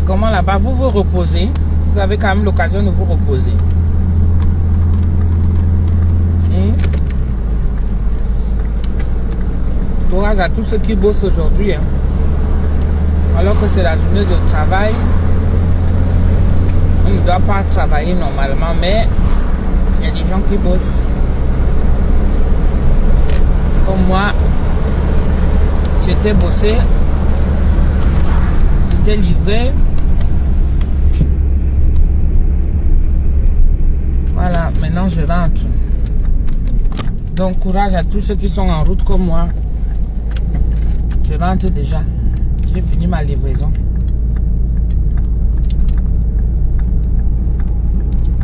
comment là-bas? Vous vous reposez. Vous avez quand même l'occasion de vous reposer. Courage à tous ceux qui bossent aujourd'hui. Hein. Alors que c'est la journée de travail. On ne doit pas travailler normalement, mais il y a des gens qui bossent. Comme moi, j'étais bossé. J'étais livré. Voilà, maintenant je rentre. Donc courage à tous ceux qui sont en route comme moi. Je rentre déjà. J'ai fini ma livraison.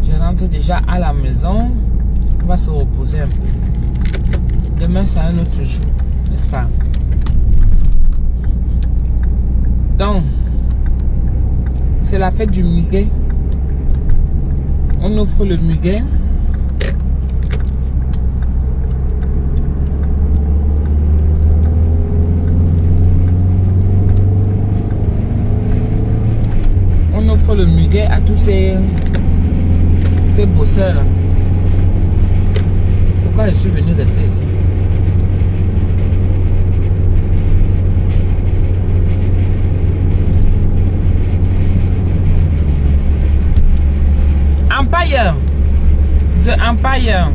Je rentre déjà à la maison. On va se reposer un peu. Demain c'est un autre jour, n'est-ce pas? Donc, c'est la fête du muguet. On offre le muguet. On offre le muguet à tous ces bosseurs là. Pourquoi je suis venu rester ici? Empire, The Empire.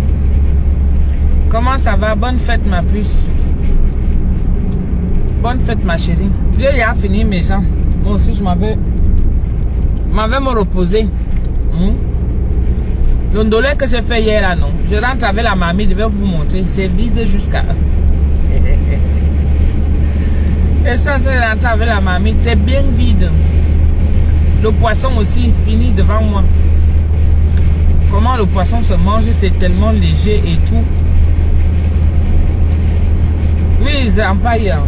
Comment ça va? Bonne fête ma puce. Bonne fête ma chérie. J'ai déjà fini mes gens. Moi aussi je m'avais me reposer. Le ndolé que j'ai fait hier là non. Je rentre avec la mamie, je vais vous montrer. C'est vide jusqu'à. Et ça, je rentre avec la mamie, c'est bien vide. Le poisson aussi fini devant moi. Comment le poisson se mange, c'est tellement léger et tout. Oui, The Empire.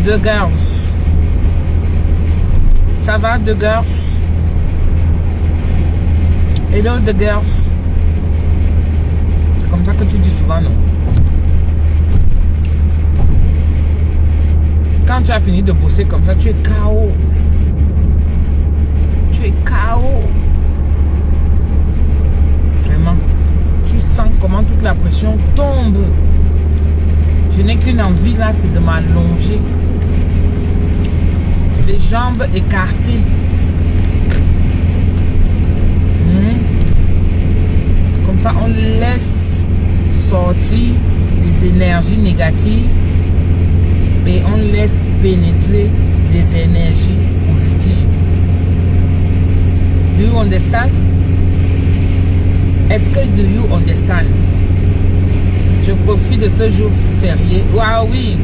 The Girls. Ça va, The Girls? Hello, The Girls. C'est comme ça que tu dis souvent, non? Quand tu as fini de bosser comme ça, tu es KO. Tu es KO. Vraiment. Tu sens comment toute la pression tombe. Je n'ai qu'une envie là, c'est de m'allonger. Les jambes écartées. Comme ça, on laisse sortir les énergies négatives et on laisse pénétrer les énergies positives. Do you understand? Est-ce que do you understand? Je profite de ce jour férié. Ah oui,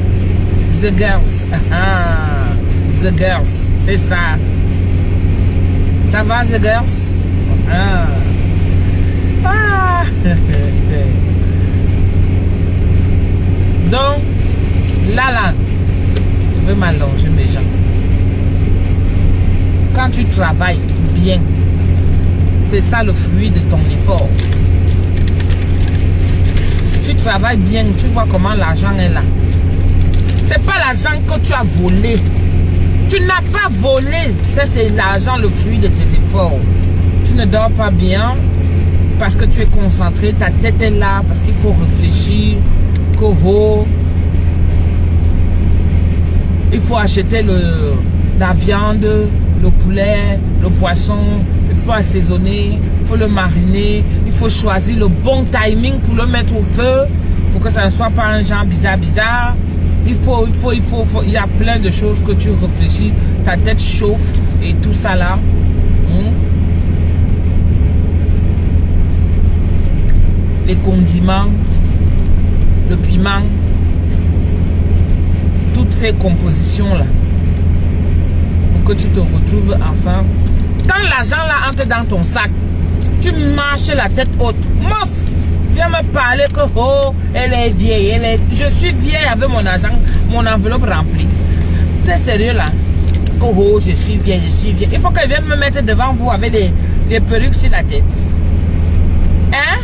The Girls. The Girls, c'est ça. Ça va, The Girls? Donc, là, je veux m'allonger mes jambes. Quand tu travailles bien, c'est ça le fruit de ton effort. Tu travailles bien, tu vois comment l'argent est là. C'est pas l'argent que tu as volé. Tu n'as pas volé. Ça, c'est l'argent, le fruit de tes efforts. Tu ne dors pas bien parce que tu es concentré. Ta tête est là parce qu'il faut réfléchir. Il faut acheter la viande, le poulet, le poisson. Il faut assaisonner, il faut le mariner. Il faut choisir le bon timing pour le mettre au feu. Pour que ça ne soit pas un genre bizarre. Il y a plein de choses que tu réfléchis. Ta tête chauffe et tout ça là. Les condiments, le piment, toutes ces compositions là. Pour que tu te retrouves enfin. Quand l'argent là entre dans ton sac, tu marches la tête haute. Mof! Viens me parler que elle est vieille, je suis vieille avec mon argent, mon enveloppe remplie. T'es sérieux là? Je suis vieille, Il faut qu'elle vienne me mettre devant vous avec les perruques sur la tête. Hein?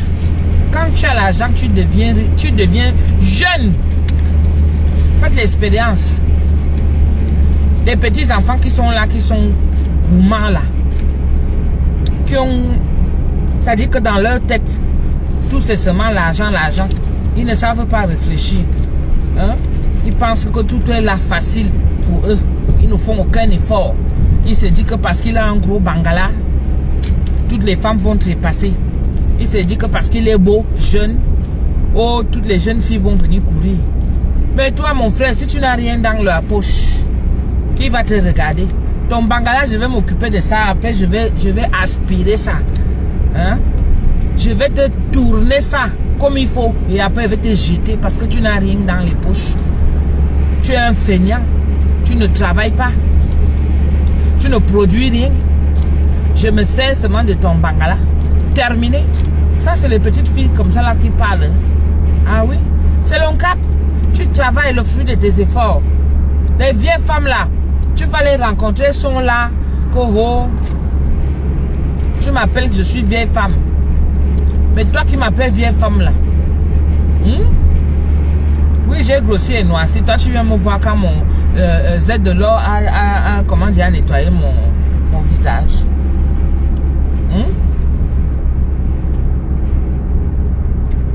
Quand tu as l'argent, tu deviens jeune. Faites l'expérience. Les petits enfants qui sont là, qui sont gourmands là, qui ont, c'est-à-dire que dans leur tête, tout c'est seulement l'argent, l'argent. Ils ne savent pas réfléchir. Hein? Ils pensent que tout est là facile pour eux. Ils ne font aucun effort. Ils se disent que parce qu'il a un gros bangala, toutes les femmes vont trépasser. Ils se disent que parce qu'il est beau, jeune, oh, toutes les jeunes filles vont venir courir. Mais toi, mon frère, si tu n'as rien dans la poche, qui va te regarder? Ton bangala, je vais m'occuper de ça. Après, je vais aspirer ça. Hein? Je vais te tourner ça comme il faut. Et après, je vais te jeter parce que tu n'as rien dans les poches. Tu es un feignant. Tu ne travailles pas. Tu ne produis rien. Je me sers seulement de ton bangala. Terminé. Ça, c'est les petites filles comme ça là qui parlent. Ah oui? C'est le cap. Tu travailles le fruit de tes efforts. Les vieilles femmes là, tu vas les rencontrer, sont là. Coho. Tu m'appelles que je suis vieille femme. Mais toi qui m'appelles vieille femme là. Oui, j'ai grossi et noirci. Toi, tu viens me voir quand mon Z de l'or comment dire, a nettoyé mon visage.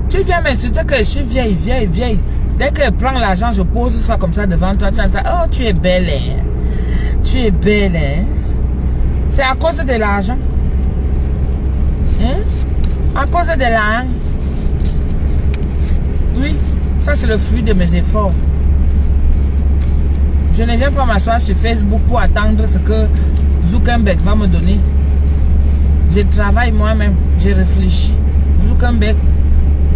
Tu viens m'insulter que je suis vieille, vieille, vieille. Dès qu'elle prend l'argent, je pose ça comme ça devant toi. Tu entends, oh, tu es belle, hein? Tu es belle, hein? C'est à cause de l'argent. À cause de l'argent. Oui, ça c'est le fruit de mes efforts. Je ne viens pas m'asseoir sur Facebook pour attendre ce que Zuckerberg va me donner. Je travaille moi-même, je réfléchis. Zuckerberg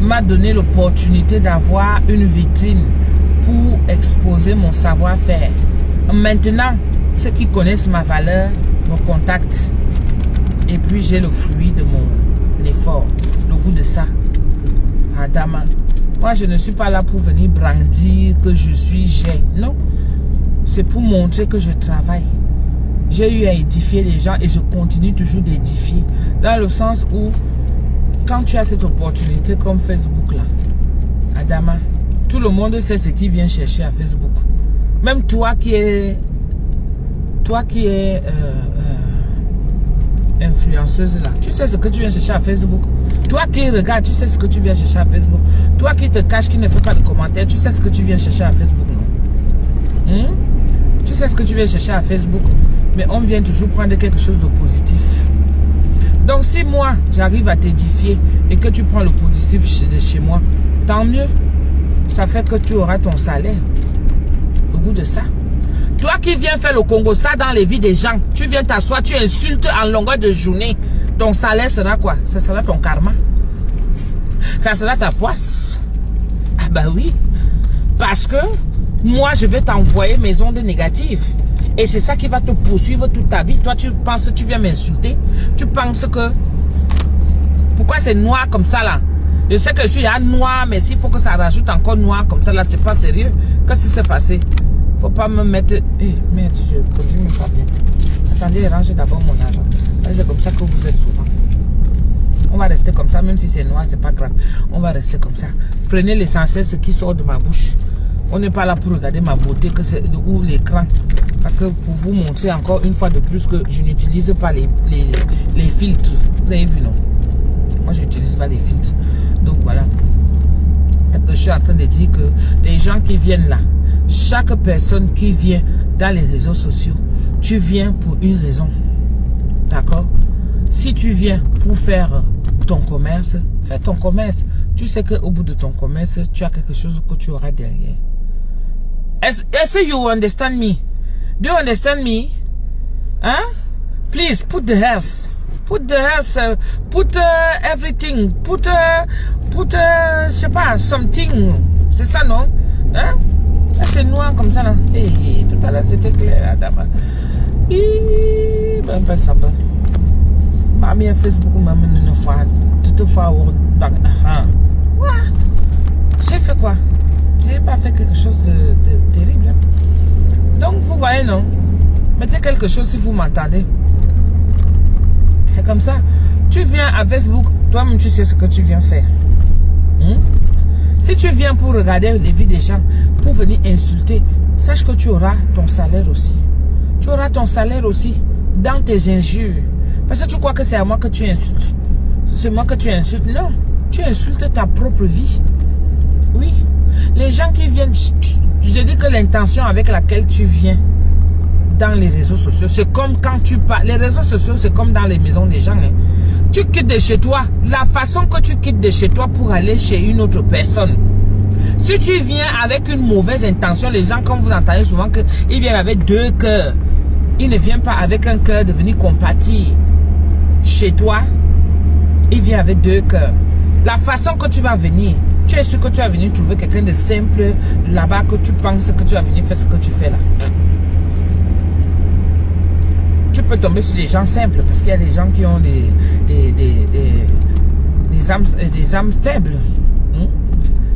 m'a donné l'opportunité d'avoir une vitrine pour exposer mon savoir-faire. Maintenant, ceux qui connaissent ma valeur me contactent. Et puis j'ai le fruit de mon effort, le goût de ça. Adama. Moi, je ne suis pas là pour venir brandir que je suis j'ai. Non. C'est pour montrer que je travaille. J'ai eu à édifier les gens et je continue toujours d'édifier. Dans le sens où, quand tu as cette opportunité comme Facebook là, Adama, tout le monde sait ce qu'il vient chercher à Facebook. Même toi qui es influenceuse là, tu sais ce que tu viens chercher à Facebook. Toi qui regardes, tu sais ce que tu viens chercher à Facebook. Toi qui te caches, qui ne fais pas de commentaires, tu sais ce que tu viens chercher à Facebook, non? Tu sais ce que tu viens chercher à Facebook. Mais on vient toujours prendre quelque chose de positif. Donc si moi, j'arrive à t'édifier et que tu prends le positif de chez moi, tant mieux. Ça fait que tu auras ton salaire. Au bout de ça. Toi qui viens faire le Congo, ça dans les vies des gens, tu viens t'asseoir, tu insultes en longueur de journée. Ton salaire sera quoi? Ça sera ton karma. Ça sera ta poisse. Ah bah oui. Parce que moi, je vais t'envoyer mes ondes négatives. Et c'est ça qui va te poursuivre toute ta vie. Toi, tu penses que tu viens m'insulter. Tu penses que... Pourquoi c'est noir comme ça là? Je sais que je suis noir, mais s'il faut que ça rajoute encore noir comme ça là, c'est pas sérieux. Qu'est-ce qui s'est passé? Faut pas me mettre... Eh, merde, je conduis même pas bien. Attendez, rangez d'abord mon argent. C'est comme ça que vous êtes souvent. On va rester comme ça, même si c'est noir, c'est pas grave. On va rester comme ça. Prenez l'essentiel, ce qui sort de ma bouche. On n'est pas là pour regarder ma beauté, que c'est ou l'écran. Parce que pour vous montrer encore une fois de plus que je n'utilise pas les filtres. Vous avez vu, non? Moi, je n'utilise pas les filtres. Donc voilà. Je suis en train de dire que les gens qui viennent là, chaque personne qui vient dans les réseaux sociaux, tu viens pour une raison. D'accord? Si tu viens pour faire ton commerce, fais ton commerce. Tu sais qu'au bout de ton commerce, tu as quelque chose que tu auras derrière. Est-ce que you understand me? Do you understand me? Hein? Please, put the hairs. Put the hairs. Put everything. Put je sais pas, something. C'est ça, non? Hein? C'est noir comme ça, là. Hey, tout à l'heure, c'était clair, Adama. Ben, pas ça, ben. Mami a Facebook, maman, une fois. Toute fois, j'ai fait quoi? J'ai pas fait quelque chose de terrible. Donc, vous voyez, non? Mettez quelque chose si vous m'entendez. C'est comme ça. Tu viens à Facebook, toi-même, tu sais ce que tu viens faire. Si tu viens pour regarder les vies des gens, pour venir insulter, sache que tu auras ton salaire aussi. Tu auras ton salaire aussi dans tes injures. Parce que tu crois que c'est à moi que tu insultes. C'est moi que tu insultes. Non, tu insultes ta propre vie. Oui. Les gens qui viennent, je dis que l'intention avec laquelle tu viens dans les réseaux sociaux, c'est comme quand tu parles. Les réseaux sociaux, c'est comme dans les maisons des gens. Hein. Tu quittes de chez toi. La façon que tu quittes de chez toi pour aller chez une autre personne. Si tu viens avec une mauvaise intention, les gens, comme vous entendez souvent, qu'ils viennent avec deux cœurs. Ils ne viennent pas avec un cœur de venir compatir chez toi. Ils viennent avec deux cœurs. La façon que tu vas venir, tu es sûr que tu vas venir trouver quelqu'un de simple là-bas que tu penses que tu vas venir faire ce que tu fais là. Tu peux tomber sur les gens simples parce qu'il y a des gens qui ont des âmes faibles.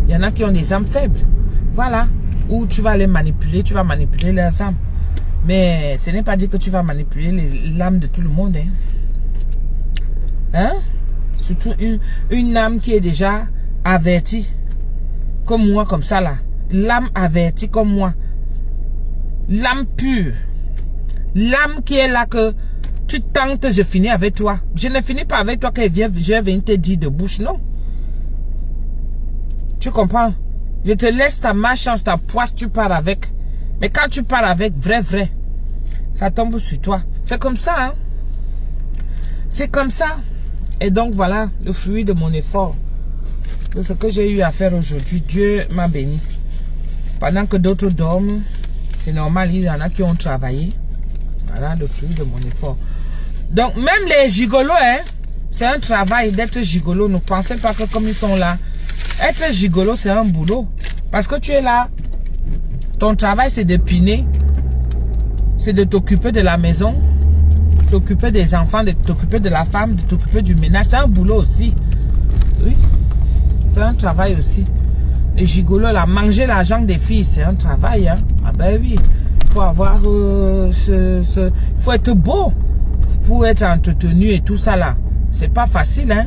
Il y en a qui ont des âmes faibles. Voilà. Où tu vas les manipuler, tu vas manipuler leurs âmes. Mais ce n'est pas dit que tu vas manipuler l'âme de tout le monde. Hein? Surtout une âme qui est déjà avertie. Comme moi, comme ça là. L'âme avertie comme moi. L'âme pure. L'âme qui est là que tu tentes, je finis avec toi. Je ne finis pas avec toi que je vais venir te dire de bouche, non. Tu comprends? Je te laisse ta malchance, ta poisse, tu pars avec. Mais quand tu pars avec, vrai, ça tombe sur toi. C'est comme ça, hein? C'est comme ça. Et donc, voilà le fruit de mon effort. De ce que j'ai eu à faire aujourd'hui. Dieu m'a béni. Pendant que d'autres dorment, c'est normal, il y en a qui ont travaillé. Voilà le fruit de mon effort. Donc, même les gigolos, hein, c'est un travail d'être gigolo. Ne pensez pas que comme ils sont là, être gigolo, c'est un boulot. Parce que tu es là. Ton travail, c'est de piner. C'est de t'occuper de la maison. T'occuper des enfants, de t'occuper de la femme, de t'occuper du ménage. C'est un boulot aussi. Oui. C'est un travail aussi. Les gigolos, là, manger l'argent des filles, c'est un travail. Hein. Ah ben oui. Il faut avoir faut être beau pour être entretenu et tout ça là. C'est pas facile, hein.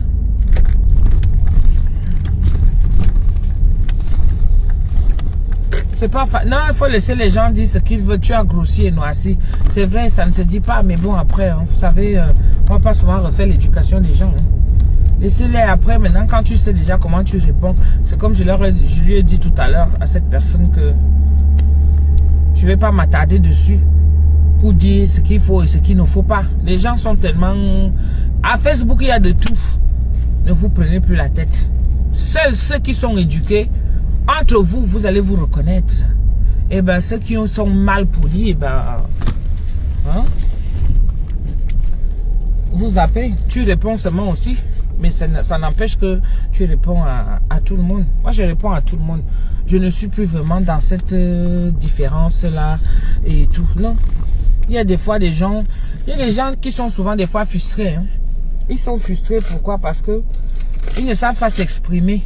C'est pas facile. Non, il faut laisser les gens dire ce qu'ils veulent. Tu as grossi et noirci. C'est vrai, ça ne se dit pas, mais bon, après, hein, vous savez, on va pas souvent refaire l'éducation des gens. Hein. Laissez-les après. Maintenant, quand tu sais déjà comment tu réponds, c'est comme je lui ai dit tout à l'heure à cette personne que je vais pas m'attarder dessus pour dire ce qu'il faut et ce qu'il ne faut pas. Les gens sont tellement... À Facebook, il y a de tout. Ne vous prenez plus la tête. Seuls ceux qui sont éduqués, entre vous, vous allez vous reconnaître. Et ben, ceux qui sont mal polis, et ben... Hein? Vous appelez, tu réponds seulement aussi. Mais ça n'empêche que tu réponds à tout le monde. Moi, je réponds à tout le monde. Je ne suis plus vraiment dans cette différence-là et tout. Non. Il y a des fois des gens... Il y a des gens qui sont souvent des fois frustrés. Hein. Ils sont frustrés, pourquoi? Parce que ils ne savent pas s'exprimer.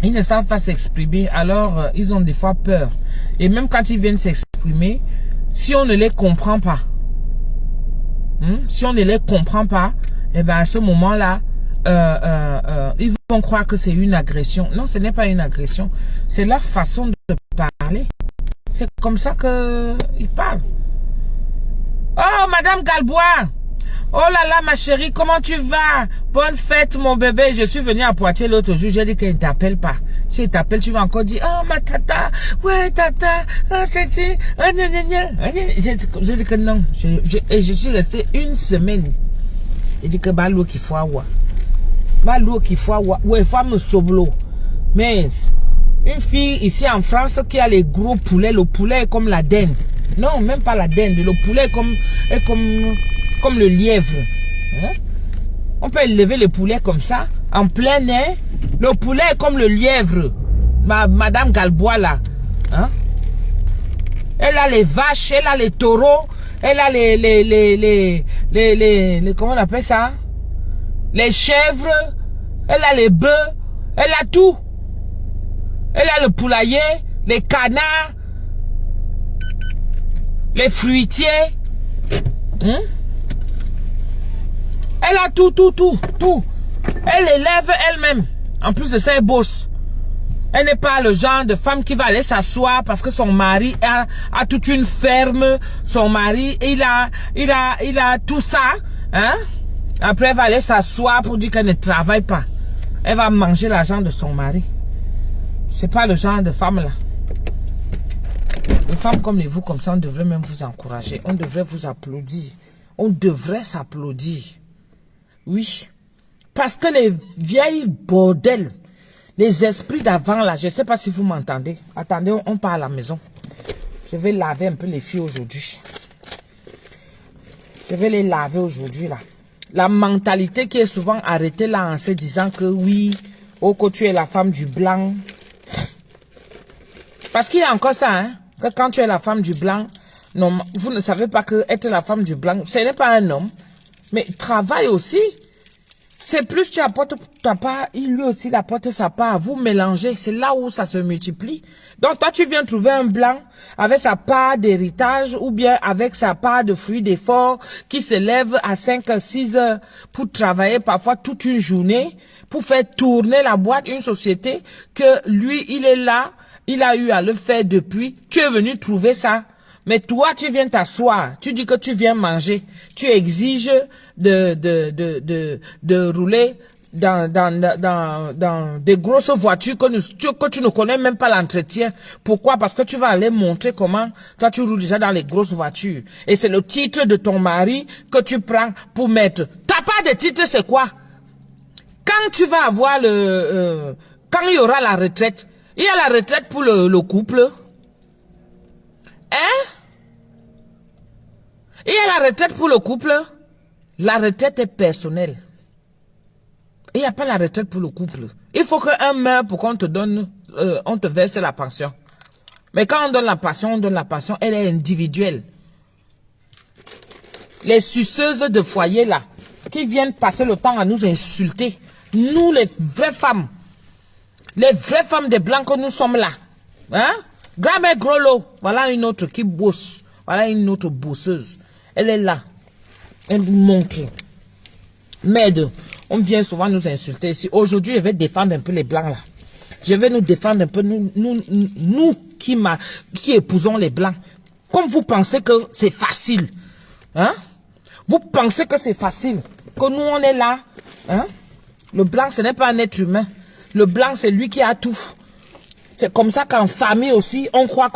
Ils ne savent pas s'exprimer. Alors, ils ont des fois peur. Et même quand ils viennent s'exprimer, si on ne les comprend pas, si on ne les comprend pas, et ben à ce moment-là, ils vont croire que c'est une agression. Non, ce n'est pas une agression. C'est leur façon de parler. C'est comme ça qu'ils parlent. Oh, Madame Galbois! Oh là là, ma chérie, comment tu vas? Bonne fête, mon bébé. Je suis venue à Poitiers l'autre jour. J'ai dit qu'il ne t'appelle pas. Si il t'appelle, tu vas encore dire, oh, ma tata. Ouais, tata. Oh, c'est... J'ai dit que non. Et je suis restée une semaine. J'ai dit que l'eau qu'il faut avoir. L'eau qu'il faut avoir. Ouais, il faut me soblo. Mais une fille ici en France qui a les gros poulets. Le poulet est comme la dinde. Non, même pas la dinde. Le poulet est comme le lièvre. Hein? On peut élever le poulet comme ça, en plein air. Le poulet est comme le lièvre. Madame Galbois là. Hein? Elle a les vaches, elle a les taureaux, elle a les comment on appelle ça? Les chèvres, elle a les bœufs, elle a tout. Elle a le poulailler, les canards, les fruitiers. Hein? Elle a tout. Elle élève elle-même. En plus de ça, elle bosse. Elle n'est pas le genre de femme qui va aller s'asseoir parce que son mari a toute une ferme. Son mari, il a tout ça. Hein? Après, elle va aller s'asseoir pour dire qu'elle ne travaille pas. Elle va manger l'argent de son mari. C'est pas le genre de femme là. Une femme comme vous, comme ça, on devrait même vous encourager. On devrait vous applaudir. On devrait s'applaudir. Oui. Parce que les vieilles bordels, les esprits d'avant là, je ne sais pas si vous m'entendez. Attendez, on part à la maison. Je vais laver un peu les filles aujourd'hui. Je vais les laver aujourd'hui là. La mentalité qui est souvent arrêtée là en se disant que oui, oh que tu es la femme du blanc. Parce qu'il y a encore ça, hein. Que quand tu es la femme du blanc, non, vous ne savez pas que être la femme du blanc, ce n'est pas un homme. Mais travail aussi. C'est plus tu apportes ta part, lui aussi il apporte sa part. Vous mélangez, c'est là où ça se multiplie. Donc toi tu viens trouver un blanc avec sa part d'héritage ou bien avec sa part de fruits d'effort qui se lève à 5-6 heures pour travailler parfois toute une journée, pour faire tourner la boîte, une société, que lui il est là, il a eu à le faire depuis. Tu es venu trouver ça. Mais toi, tu viens t'asseoir, tu dis que tu viens manger, tu exiges de rouler dans des grosses voitures que tu ne connais même pas l'entretien. Pourquoi? Parce que tu vas aller montrer comment toi tu roules déjà dans les grosses voitures. Et c'est le titre de ton mari que tu prends pour mettre. T'as pas de titre, c'est quoi? Quand tu vas avoir quand il y aura la retraite, il y a la retraite pour le couple. Hein? Il y a la retraite pour le couple. La retraite est personnelle. Il n'y a pas la retraite pour le couple. Il faut qu'un meure pour qu'on te donne, on te verse la pension. Mais quand on donne la pension, elle est individuelle. Les suceuses de foyer là, qui viennent passer le temps à nous insulter. Nous les vraies femmes des blancs que nous sommes là. Hein? Grand-mère Grolo, voilà une autre qui bosse. Voilà une autre bosseuse. Elle est là. Elle nous montre. Merde, on vient souvent nous insulter ici. Aujourd'hui, je vais défendre un peu les blancs là. Je vais nous défendre un peu, nous qui épousons les blancs. Comme vous pensez que c'est facile. Hein? Vous pensez que c'est facile. Que nous, on est là. Hein? Le blanc, ce n'est pas un être humain. Le blanc, c'est lui qui a tout. C'est comme ça qu'en famille aussi, on croit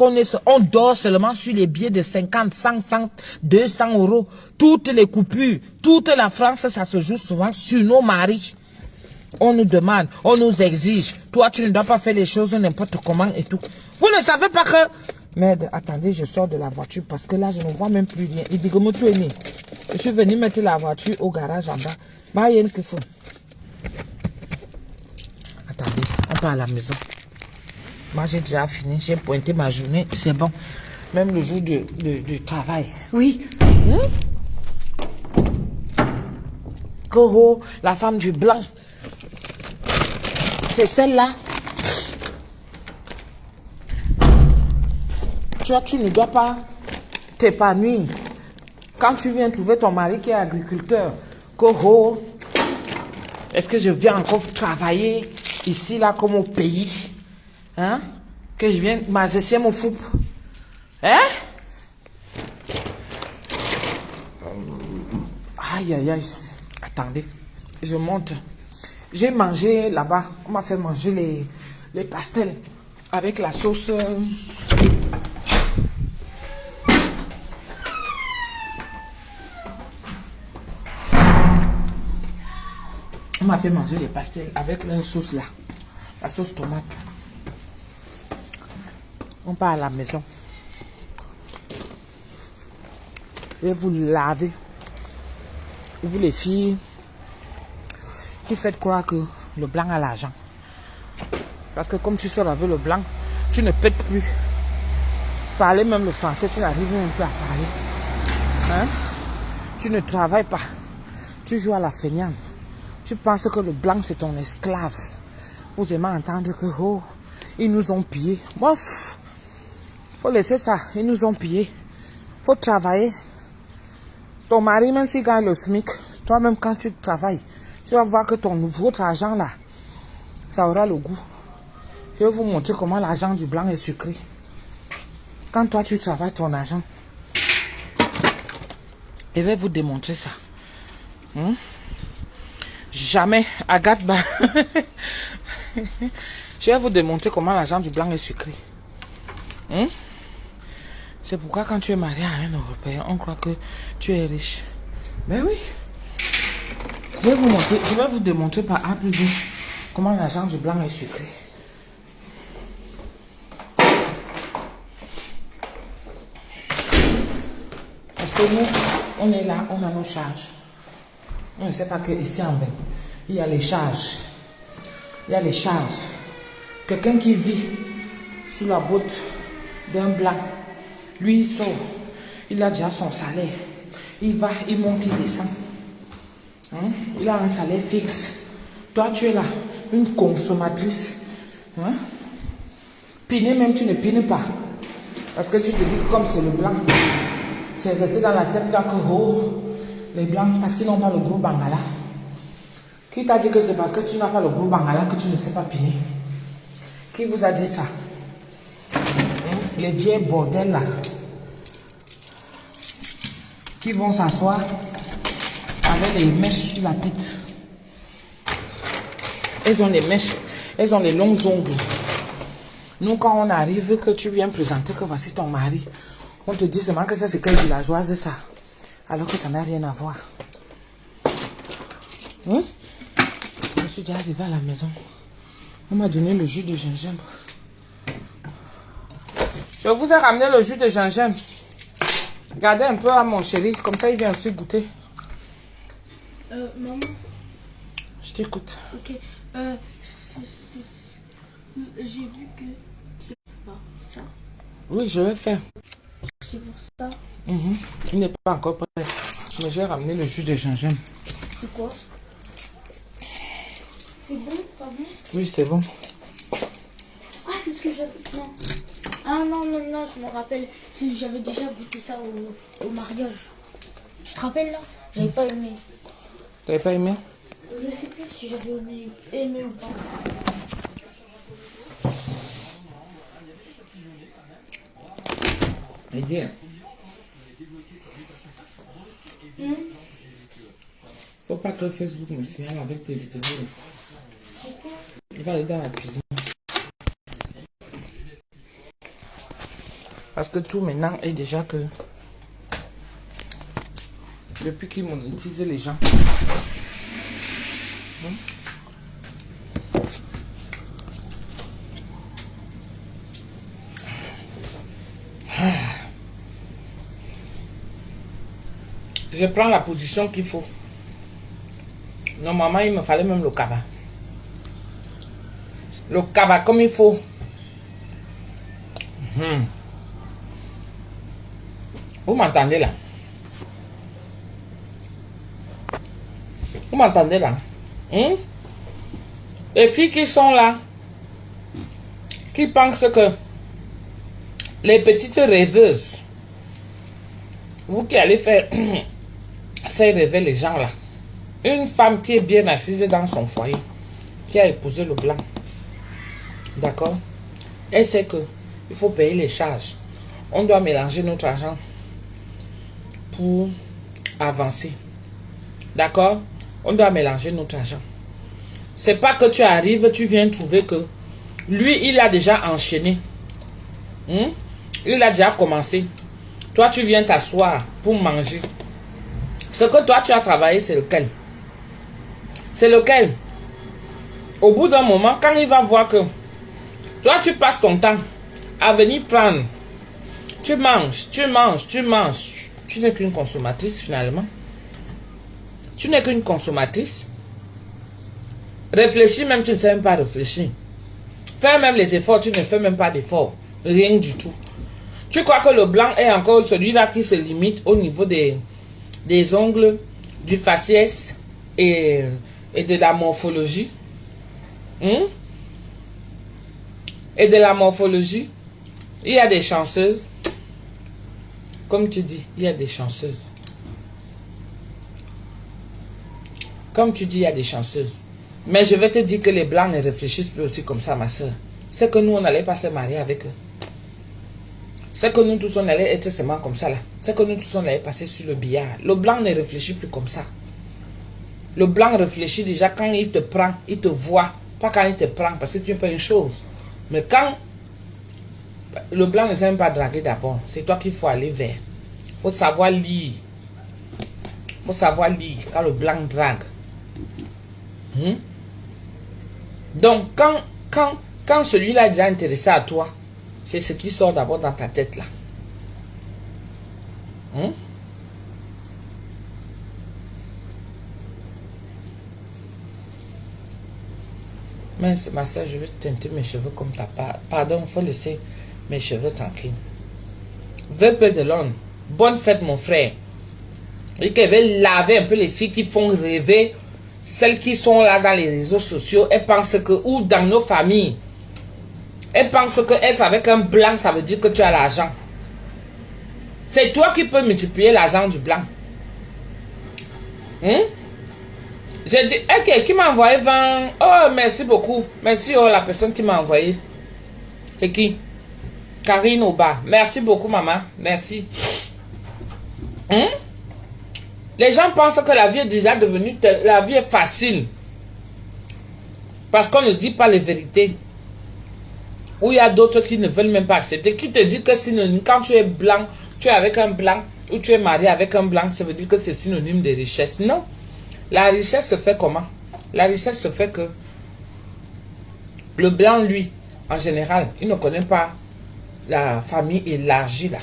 on dort seulement sur les billets de 50, 100, 200 euros. Toutes les coupures, toute la France, ça se joue souvent sur nos maris. On nous demande, on nous exige. Toi, tu ne dois pas faire les choses n'importe comment et tout. Vous ne savez pas que... Merde, attendez, je sors de la voiture parce que là, je ne vois même plus rien. Il dit comment tu es né. Je suis venu mettre la voiture au garage en bas. Bah, il y a une que faut. Attendez, on part à la maison. Moi, j'ai déjà fini. J'ai pointé ma journée. C'est bon. Même le jour du travail. Oui. Coro, la femme du blanc. C'est celle-là. Tu ne dois pas t'épanouir. Quand tu viens trouver ton mari qui est agriculteur. Coro, est-ce que je viens encore travailler ici, là, comme au pays? Hein? Que je viens m'asseoir mon fou. Hein? Aïe, aïe, aïe. Attendez. Je monte. J'ai mangé là-bas. On m'a fait manger les pastels. Avec la sauce. On m'a fait manger les pastels avec la sauce là. La sauce tomate. On part à la maison. Je vais vous laver. Vous les filles qui faites croire que le blanc a l'argent. Parce que comme tu sors avec le blanc, tu ne pètes plus. Parler même le français, tu n'arrives même plus à parler. Hein? Tu ne travailles pas. Tu joues à la feignante. Tu penses que le blanc c'est ton esclave. Vous aimez entendre que oh, ils nous ont pillés. Bof. Faut laisser ça, ils nous ont pillés. Faut travailler. Ton mari, même s'il gagne le SMIC, toi-même quand tu travailles, tu vas voir que votre argent là, ça aura le goût. Je vais vous montrer comment l'argent du blanc est sucré. Quand toi, tu travailles ton argent, je vais vous démontrer ça. Jamais, Agathe, je vais vous démontrer comment l'argent du blanc est sucré. C'est pourquoi quand tu es marié à un Européen, on croit que tu es riche. Mais oui. Je vais vous démontrer par A plus B comment l'argent du blanc est sucré. Parce que nous, on est là, on a nos charges. On ne sait pas qu'ici en bas, il y a les charges. Il y a les charges. Quelqu'un qui vit sous la botte d'un blanc, lui il sort, il a déjà son salaire. Il va, il monte, il descend. Il a un salaire fixe. Toi, tu es là, une consommatrice. Piner même, tu ne pines pas. Parce que tu te dis que comme c'est le blanc, c'est resté dans la tête là que les blancs, parce qu'ils n'ont pas le gros bangala. Qui t'a dit que c'est parce que tu n'as pas le gros bangala que tu ne sais pas piner? Qui vous a dit ça? Les vieux bordels là, qui vont s'asseoir avec les mèches sur la tête. Elles ont les mèches, elles ont les longs ongles. Nous, quand on arrive, que tu viens présenter que voici ton mari, on te dit seulement que ça c'est quelle villageoise ça, alors que ça n'a rien à voir. Je suis déjà arrivée à la maison. On m'a donné le jus de gingembre. Je vous ai ramené le jus de gingembre. Regardez un peu à mon chéri, comme ça il vient aussi goûter. Maman. Je t'écoute. Ok. J'ai vu que tu pas ça. Oui, je vais faire. C'est pour ça. Il n'est pas encore prêt. Mais j'ai ramené le jus de gingembre. C'est quoi? C'est bon, pas bon? Oui, c'est bon. Ah, c'est ce que j'avais. Non. Ah non, je me rappelle. J'avais déjà goûté ça au mariage. Tu te rappelles là? J'avais pas aimé. T'avais pas aimé? Je sais plus si j'avais aimé ou pas. Et dire. Faut pas que Facebook me signale avec tes vidéos. Il va aller dans la cuisine. Parce que tout maintenant est déjà que depuis qu'ils monétisent les gens. Je prends la position qu'il faut. Normalement, il me fallait même le cabas. Le cabas comme il faut. Vous m'entendez là? Vous m'entendez là? Les filles qui sont là, qui pensent que les petites rêveuses, vous qui allez faire rêver les gens là, une femme qui est bien assise dans son foyer, qui a épousé le blanc, d'accord, elle sait que il faut payer les charges. On doit mélanger notre argent pour avancer, d'accord. On doit mélanger notre argent. C'est pas que tu arrives, tu viens trouver que lui, il a déjà enchaîné. Il a déjà commencé. Toi, tu viens t'asseoir pour manger. Ce que toi, tu as travaillé, c'est lequel? C'est lequel? Au bout d'un moment, quand il va voir que toi, tu passes ton temps à venir prendre. Tu manges, tu manges, tu manges. Tu n'es qu'une consommatrice, finalement. Tu n'es qu'une consommatrice. Réfléchis même, tu ne sais même pas réfléchir. Fais même les efforts, tu ne fais même pas d'efforts. Rien du tout. Tu crois que le blanc est encore celui-là qui se limite au niveau des ongles, du faciès et de la morphologie. Et de la morphologie. Il y a des chanceuses. Comme tu dis, il y a des chanceuses. Comme tu dis, il y a des chanceuses. Mais je vais te dire que les blancs ne réfléchissent plus aussi comme ça, ma soeur. c'est que nous, on n'allait pas se marier avec eux. C'est que nous tous, on allait être seulement comme ça là. C'est que nous tous, on allait passer sur le billard. Le blanc ne réfléchit plus comme ça. Le blanc réfléchit déjà quand il te prend, il te voit. Pas quand il te prend, parce que tu n'es pas une chose. Mais quand le blanc ne sait même pas draguer d'abord, c'est toi qu'il faut aller vers. Il faut savoir lire. Il faut savoir lire quand le blanc drague. Donc, quand celui-là est déjà intéressé à toi, c'est ce qui sort d'abord dans ta tête là. Mais ma soeur, je vais teinter mes cheveux comme ta part. Pardon, il faut laisser mes cheveux tranquilles. Veux peu de l'homme. Bonne fête, mon frère. Et qu'elle veut laver un peu les filles qui font rêver. Celles qui sont là dans les réseaux sociaux, elles pensent que, ou dans nos familles, elles pensent que être avec un blanc, ça veut dire que tu as l'argent. C'est toi qui peux multiplier l'argent du blanc. J'ai dit, ok, qui m'a envoyé 20? Oh, merci beaucoup. Merci, oh, la personne qui m'a envoyé. C'est qui? Karine Oba. Merci beaucoup, maman. Merci. Les gens pensent que la vie est déjà devenue... La vie est facile. Parce qu'on ne dit pas les vérités. Ou il y a d'autres qui ne veulent même pas accepter. Qui te dit que synonyme, quand tu es blanc, tu es avec un blanc, ou tu es marié avec un blanc, ça veut dire que c'est synonyme de richesse. Non. La richesse se fait comment? La richesse se fait que le blanc, lui, en général, il ne connaît pas la famille élargie là.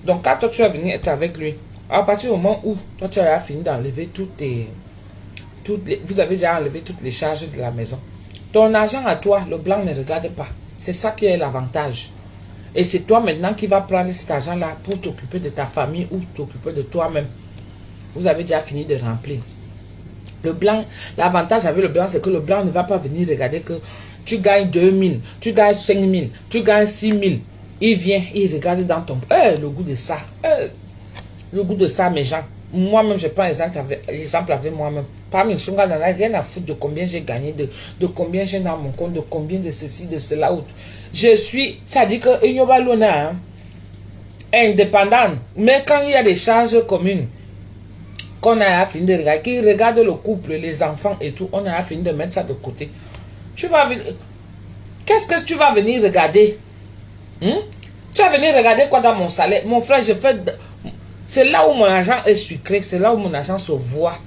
Donc quand toi tu vas venir être avec lui, à partir du moment où toi tu as fini d'enlever vous avez déjà enlevé toutes les charges de la maison. Ton argent à toi, le blanc ne regarde pas. C'est ça qui est l'avantage. Et c'est toi maintenant qui vas prendre cet argent là pour t'occuper de ta famille ou t'occuper de toi-même. Vous avez déjà fini de remplir. Le blanc, l'avantage avec le blanc, c'est que le blanc ne va pas venir regarder que tu gagnes 2000, tu gagnes 5000, tu gagnes 6000. Il vient, il regarde dans ton... le goût de ça. Le goût de ça, mes gens. Moi-même, je prends l'exemple avec moi-même. Parmi les choses, on n'a rien à foutre de combien j'ai gagné, de combien j'ai dans mon compte, de combien de ceci, de cela. Je suis... Ça dit que il y a l'honneur, indépendant. Mais quand il y a des charges communes, qu'on a fini de regarder, qui regarde le couple, les enfants et tout, on a fini de mettre ça de côté. Tu vas venir... Qu'est-ce que tu vas venir regarder? Tu vas venir regarder quoi dans mon salaire? Mon frère, je fais... C'est là où mon argent est sucré, c'est là où mon argent se voit.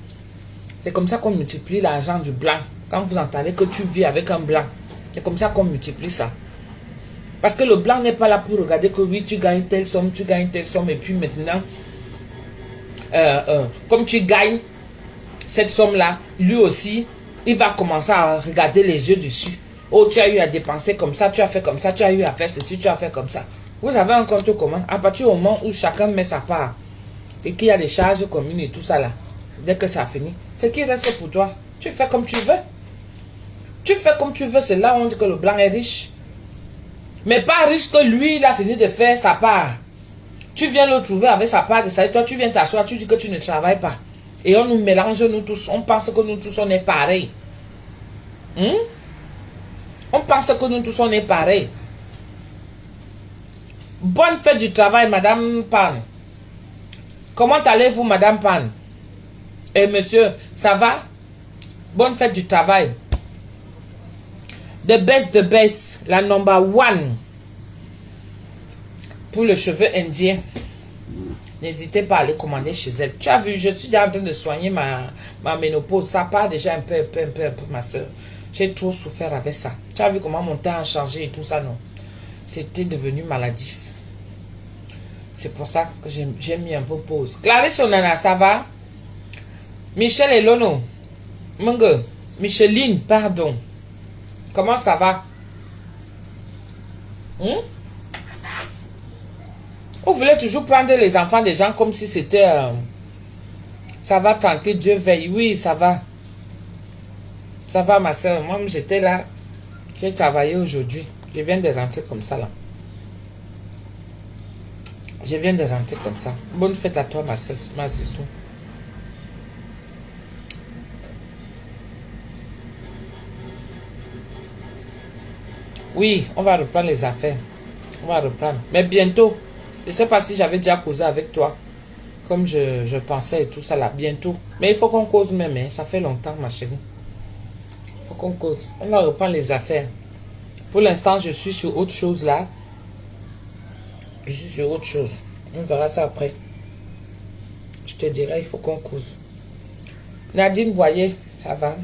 C'est comme ça qu'on multiplie l'argent du blanc. Quand vous entendez que tu vis avec un blanc, c'est comme ça qu'on multiplie ça. Parce que le blanc n'est pas là pour regarder que oui, tu gagnes telle somme, et puis maintenant... comme tu gagnes cette somme-là, lui aussi, il va commencer à regarder les yeux dessus. Oh, tu as eu à dépenser comme ça, tu as fait comme ça, tu as eu à faire ceci, tu as fait comme ça. Vous avez un compte commun. À partir du moment où chacun met sa part et qu'il y a des charges communes et tout ça là, dès que ça finit, ce qui reste pour toi, tu fais comme tu veux. Tu fais comme tu veux, c'est là où on dit que le blanc est riche. Mais pas riche que lui, il a fini de faire sa part. Tu viens le trouver avec sa part de ça et toi tu viens t'asseoir, tu dis que tu ne travailles pas. Et on nous mélange, nous tous, on pense que nous tous on est pareil. On pense que nous tous on est pareil. Bonne fête du travail, Madame Pan. Comment allez-vous, Madame Pan? Et monsieur, ça va? Bonne fête du travail. The best, la number one. Pour le cheveu indien. N'hésitez pas à aller commander chez elle. Tu as vu, je suis déjà en train de soigner ma ménopause. Ça part déjà un peu, ma soeur. J'ai trop souffert avec ça. Tu as vu comment mon temps a changé et tout ça, non? C'était devenu maladif. C'est pour ça que j'ai mis un peu pause. Clarisse Onana, ça va? Michel Elono. Mungo. Micheline, pardon. Comment ça va? Vous voulez toujours prendre les enfants des gens comme si c'était... ça va tranquille, Dieu veille. Oui, ça va. Ça va, ma soeur. Moi, j'étais là. J'ai travaillé aujourd'hui. Je viens de rentrer comme ça, là. Je viens de rentrer comme ça. Bonne fête à toi, ma soeur, ma sister. Oui, on va reprendre les affaires. On va reprendre. Mais bientôt. Je ne sais pas si j'avais déjà causé avec toi. Comme je pensais et tout ça là. Bientôt. Mais il faut qu'on cause même. Hein. Ça fait longtemps, ma chérie. Il faut qu'on cause. On va reprendre les affaires. Pour l'instant, je suis sur autre chose là. Je suis sur autre chose. On verra ça après. Je te dirai, il faut qu'on cause. Nadine Boyer, ça va.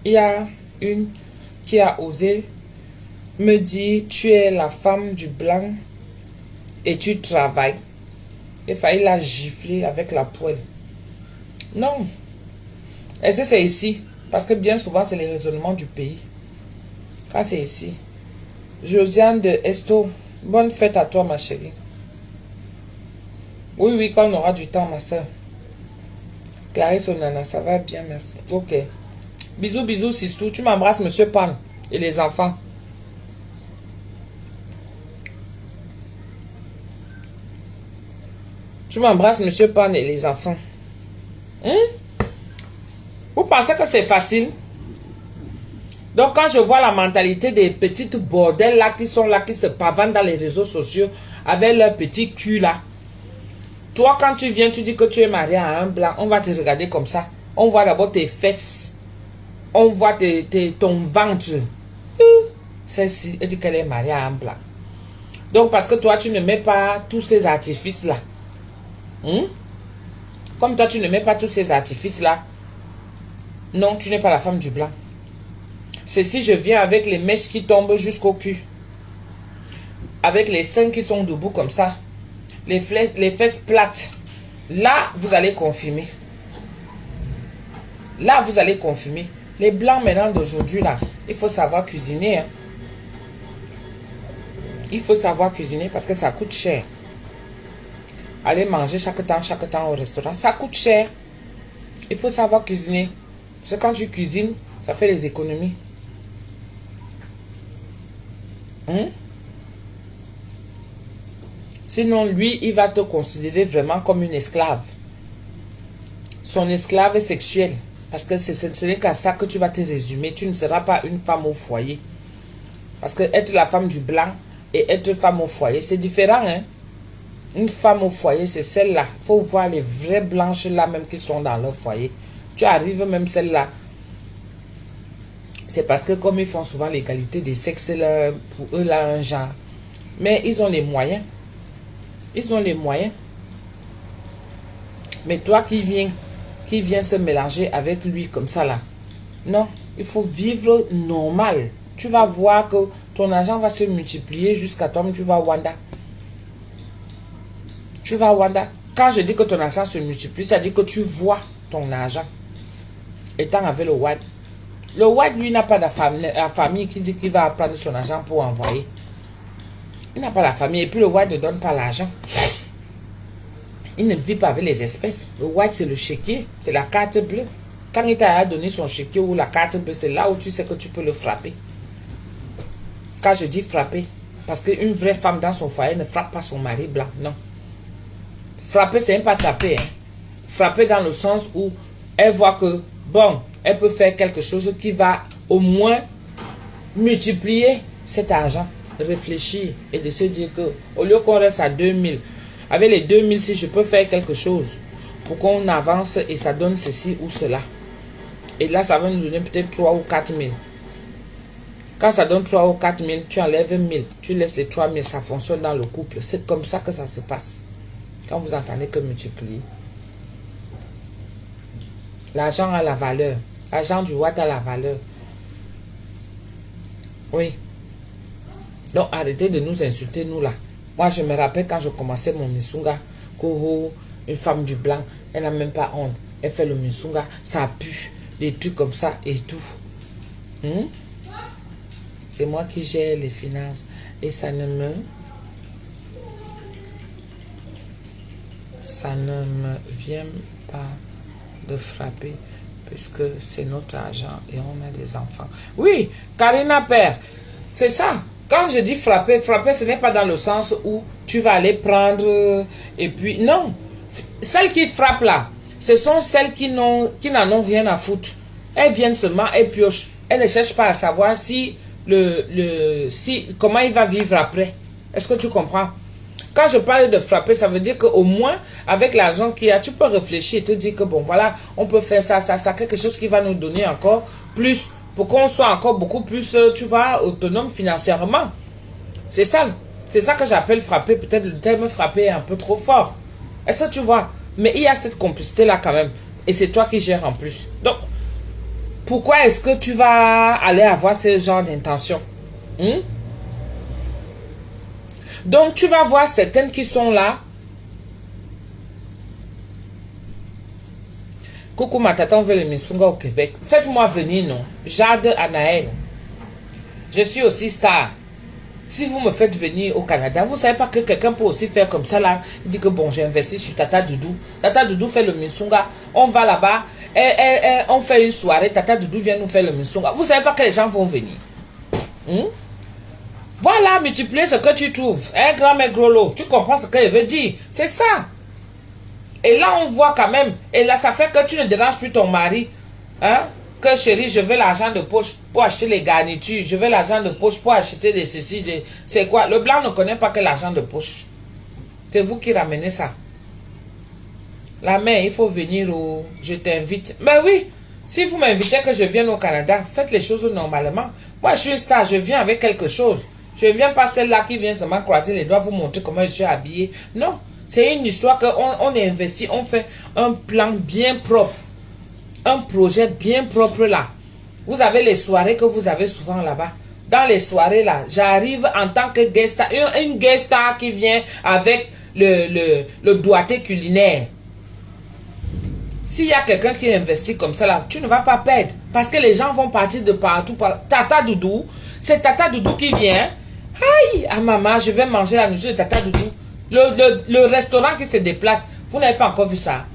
Il y a une qui a osé me dire, tu es la femme du blanc et tu travailles. Il fallait la gifler avec la poêle. Non. Est-ce que c'est ici? Parce que bien souvent, c'est les raisonnements du pays. Quand c'est ici. Josiane de Esto, bonne fête à toi, ma chérie. Oui, oui, quand on aura du temps, ma soeur. Clarisse Onana, ça va bien, merci. Ok. Bisous, bisous, Sistou. Tu m'embrasses, monsieur Pan et les enfants. Tu m'embrasses, monsieur Pan et les enfants. Vous pensez que c'est facile? Donc, quand je vois la mentalité des petites bordels là qui sont là, qui se pavanent dans les réseaux sociaux avec leur petit cul là. Toi, quand tu viens, tu dis que tu es marié à un blanc, on va te regarder comme ça. On voit d'abord tes fesses. On voit ton ventre. Celle-ci, elle dit qu'elle est mariée à un blanc. Donc, parce que toi, tu ne mets pas tous ces artifices là. Comme toi, tu ne mets pas tous ces artifices là. Non, tu n'es pas la femme du blanc. C'est si je viens avec les mèches qui tombent jusqu'au cul. Avec les seins qui sont debout comme ça. Les fesses plates. Là, vous allez confirmer. Là, vous allez confirmer. Les blancs maintenant d'aujourd'hui, là, il faut savoir cuisiner. Hein. Il faut savoir cuisiner parce que ça coûte cher. Aller manger chaque temps au restaurant, ça coûte cher. Il faut savoir cuisiner. Parce que quand tu cuisines, ça fait les économies. Sinon, lui, il va te considérer vraiment comme une esclave. Son esclave sexuelle. Parce que ce n'est qu'à ça que tu vas te résumer. Tu ne seras pas une femme au foyer. Parce que être la femme du blanc et être femme au foyer, c'est différent. Hein? Une femme au foyer, c'est celle-là. Il faut voir les vraies blanches là même qui sont dans leur foyer. Tu arrives même celle-là. C'est parce que comme ils font souvent l'égalité des sexes, là, pour eux, là, un genre. Mais ils ont les moyens. Ils ont les moyens. Mais toi qui viens se mélanger avec lui comme ça là. Non, il faut vivre normal. Tu vas voir que ton argent va se multiplier jusqu'à toi, tu vas Wanda. Tu vas Wanda. Quand je dis que ton argent se multiplie, ça dit que tu vois ton argent. Étant avec le white. Le white, lui, n'a pas de famille qui dit qu'il va prendre son argent pour envoyer. Il n'a pas la famille. Et puis le white ne donne pas l'argent. Il ne vit pas avec les espèces. Le white, c'est le chéquier. C'est la carte bleue. Quand il t'a donné son chéquier ou la carte bleue, c'est là où tu sais que tu peux le frapper. Quand je dis frapper, parce qu'une vraie femme dans son foyer ne frappe pas son mari blanc. Non. Frapper, c'est même pas taper. Hein. Frapper dans le sens où elle voit que, bon, elle peut faire quelque chose qui va au moins multiplier cet argent. Réfléchir et de se dire que au lieu qu'on reste à 2000, avec les 2000, si je peux faire quelque chose pour qu'on avance et ça donne ceci ou cela. Et là, ça va nous donner peut-être 3 ou 4 000. Quand ça donne 3 ou 4 000, tu enlèves 1000, tu laisses les 3 000, ça fonctionne dans le couple. C'est comme ça que ça se passe. Quand vous entendez que multiplier. L'argent a la valeur. L'argent du watt a la valeur. Oui. Donc arrêtez de nous insulter, nous là. Moi je me rappelle quand je commençais mon misunga, une femme du blanc, elle n'a même pas honte. Elle fait le misunga, ça pue, des trucs comme ça et tout. C'est moi qui gère les finances. Et ça ne me vient pas de frapper. Puisque c'est notre argent et on a des enfants. Oui, Karina Père, c'est ça. Quand je dis frapper, frapper, ce n'est pas dans le sens où tu vas aller prendre et puis... Non. Celles qui frappent là, ce sont celles qui n'en ont rien à foutre. Elles viennent seulement, elles piochent. Elles ne cherchent pas à savoir si comment il va vivre après. Est-ce que tu comprends? Quand je parle de frapper, ça veut dire qu'au moins, avec l'argent qu'il y a, tu peux réfléchir et te dire que bon, voilà, on peut faire ça, quelque chose qui va nous donner encore plus, pour qu'on soit encore beaucoup plus, tu vois, autonome financièrement. C'est ça que j'appelle frapper. Peut-être le terme frapper est un peu trop fort. Est-ce que tu vois? Mais il y a cette complicité-là quand même. Et c'est toi qui gères en plus. Donc, pourquoi est-ce que tu vas aller avoir ce genre d'intention? Donc, tu vas voir certaines qui sont là. Coucou ma tata, on veut le Missunga au Québec. Faites-moi venir, non? Jade Anaël. Je suis aussi star. Si vous me faites venir au Canada, vous ne savez pas que quelqu'un peut aussi faire comme ça là. Il dit que bon, j'ai investi sur Tata Doudou. Tata Doudou fait le Missunga. On va là-bas. On fait une soirée. Tata Doudou vient nous faire le Missunga. Vous ne savez pas que les gens vont venir. Voilà, multiplier ce que tu trouves. Un grand mais gros lot. Tu comprends ce qu'il veut dire. C'est ça. Et là, on voit quand même. Et là, ça fait que tu ne déranges plus ton mari. Hein? Que chérie, je veux l'argent de poche pour acheter les garnitures. Je veux l'argent de poche pour acheter des ceci. C'est quoi? Le blanc ne connaît pas que l'argent de poche. C'est vous qui ramenez ça. La mère, il faut venir au... Je t'invite. Ben oui, si vous m'invitez que je vienne au Canada, faites les choses normalement. Moi, je suis une star, je viens avec quelque chose. Je ne viens pas celle-là qui vient seulement croiser les doigts, vous montrer comment je suis habillée. Non, c'est une histoire qu'on investit, on fait un plan bien propre. Un projet bien propre là. Vous avez les soirées que vous avez souvent là-bas. Dans les soirées là, j'arrive en tant que guest star, une guest star qui vient avec le doigté culinaire. S'il y a quelqu'un qui investit comme ça là, tu ne vas pas perdre. Parce que les gens vont partir de partout. Tata Doudou, c'est Tata Doudou qui vient. Aïe, ah maman, je vais manger la nourriture de Tata Doudou. Le restaurant qui se déplace, vous n'avez pas encore vu ça.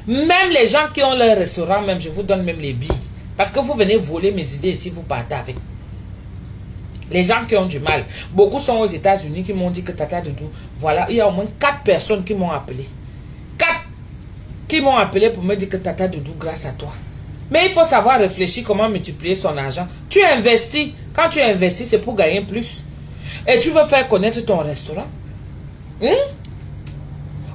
Même les gens qui ont leur restaurant, même je vous donne même les billes. Parce que vous venez voler mes idées si vous partez avec. Les gens qui ont du mal. Beaucoup sont aux États-Unis qui m'ont dit que Tata Doudou, voilà, il y a au moins 4 personnes qui m'ont appelé. 4 qui m'ont appelé pour me dire que Tata Doudou, grâce à toi. Mais il faut savoir réfléchir comment multiplier son argent. Tu investis. Quand tu investis, c'est pour gagner plus. Et tu veux faire connaître ton restaurant.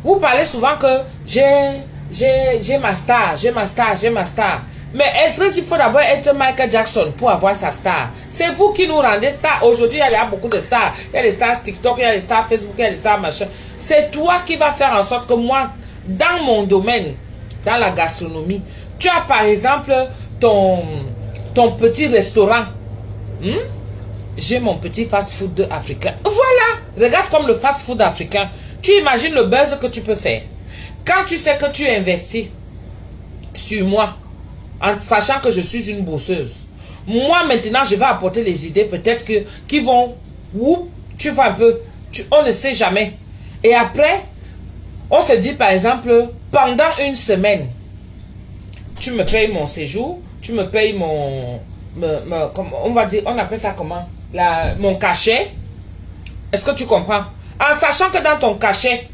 Vous parlez souvent que j'ai ma star, j'ai ma star, j'ai ma star. Mais est-ce qu'il faut d'abord être Michael Jackson pour avoir sa star? C'est vous qui nous rendez stars. Aujourd'hui, il y a beaucoup de stars. Il y a les stars TikTok, il y a les stars Facebook, il y a les stars machin. C'est toi qui vas faire en sorte que moi, dans mon domaine, dans la gastronomie, tu as par exemple ton petit restaurant. J'ai mon petit fast-food africain. Voilà! Regarde comme le fast-food africain. Tu imagines le buzz que tu peux faire. Quand tu sais que tu investis sur moi, en sachant que je suis une bosseuse, moi maintenant je vais apporter les idées peut-être qui vont, tu vois un peu, on ne sait jamais. Et après, on se dit par exemple, pendant une semaine, tu me payes mon séjour, tu me payes on va dire, on appelle ça comment? Mon cachet. Est-ce que tu comprends? En sachant que dans ton cachet,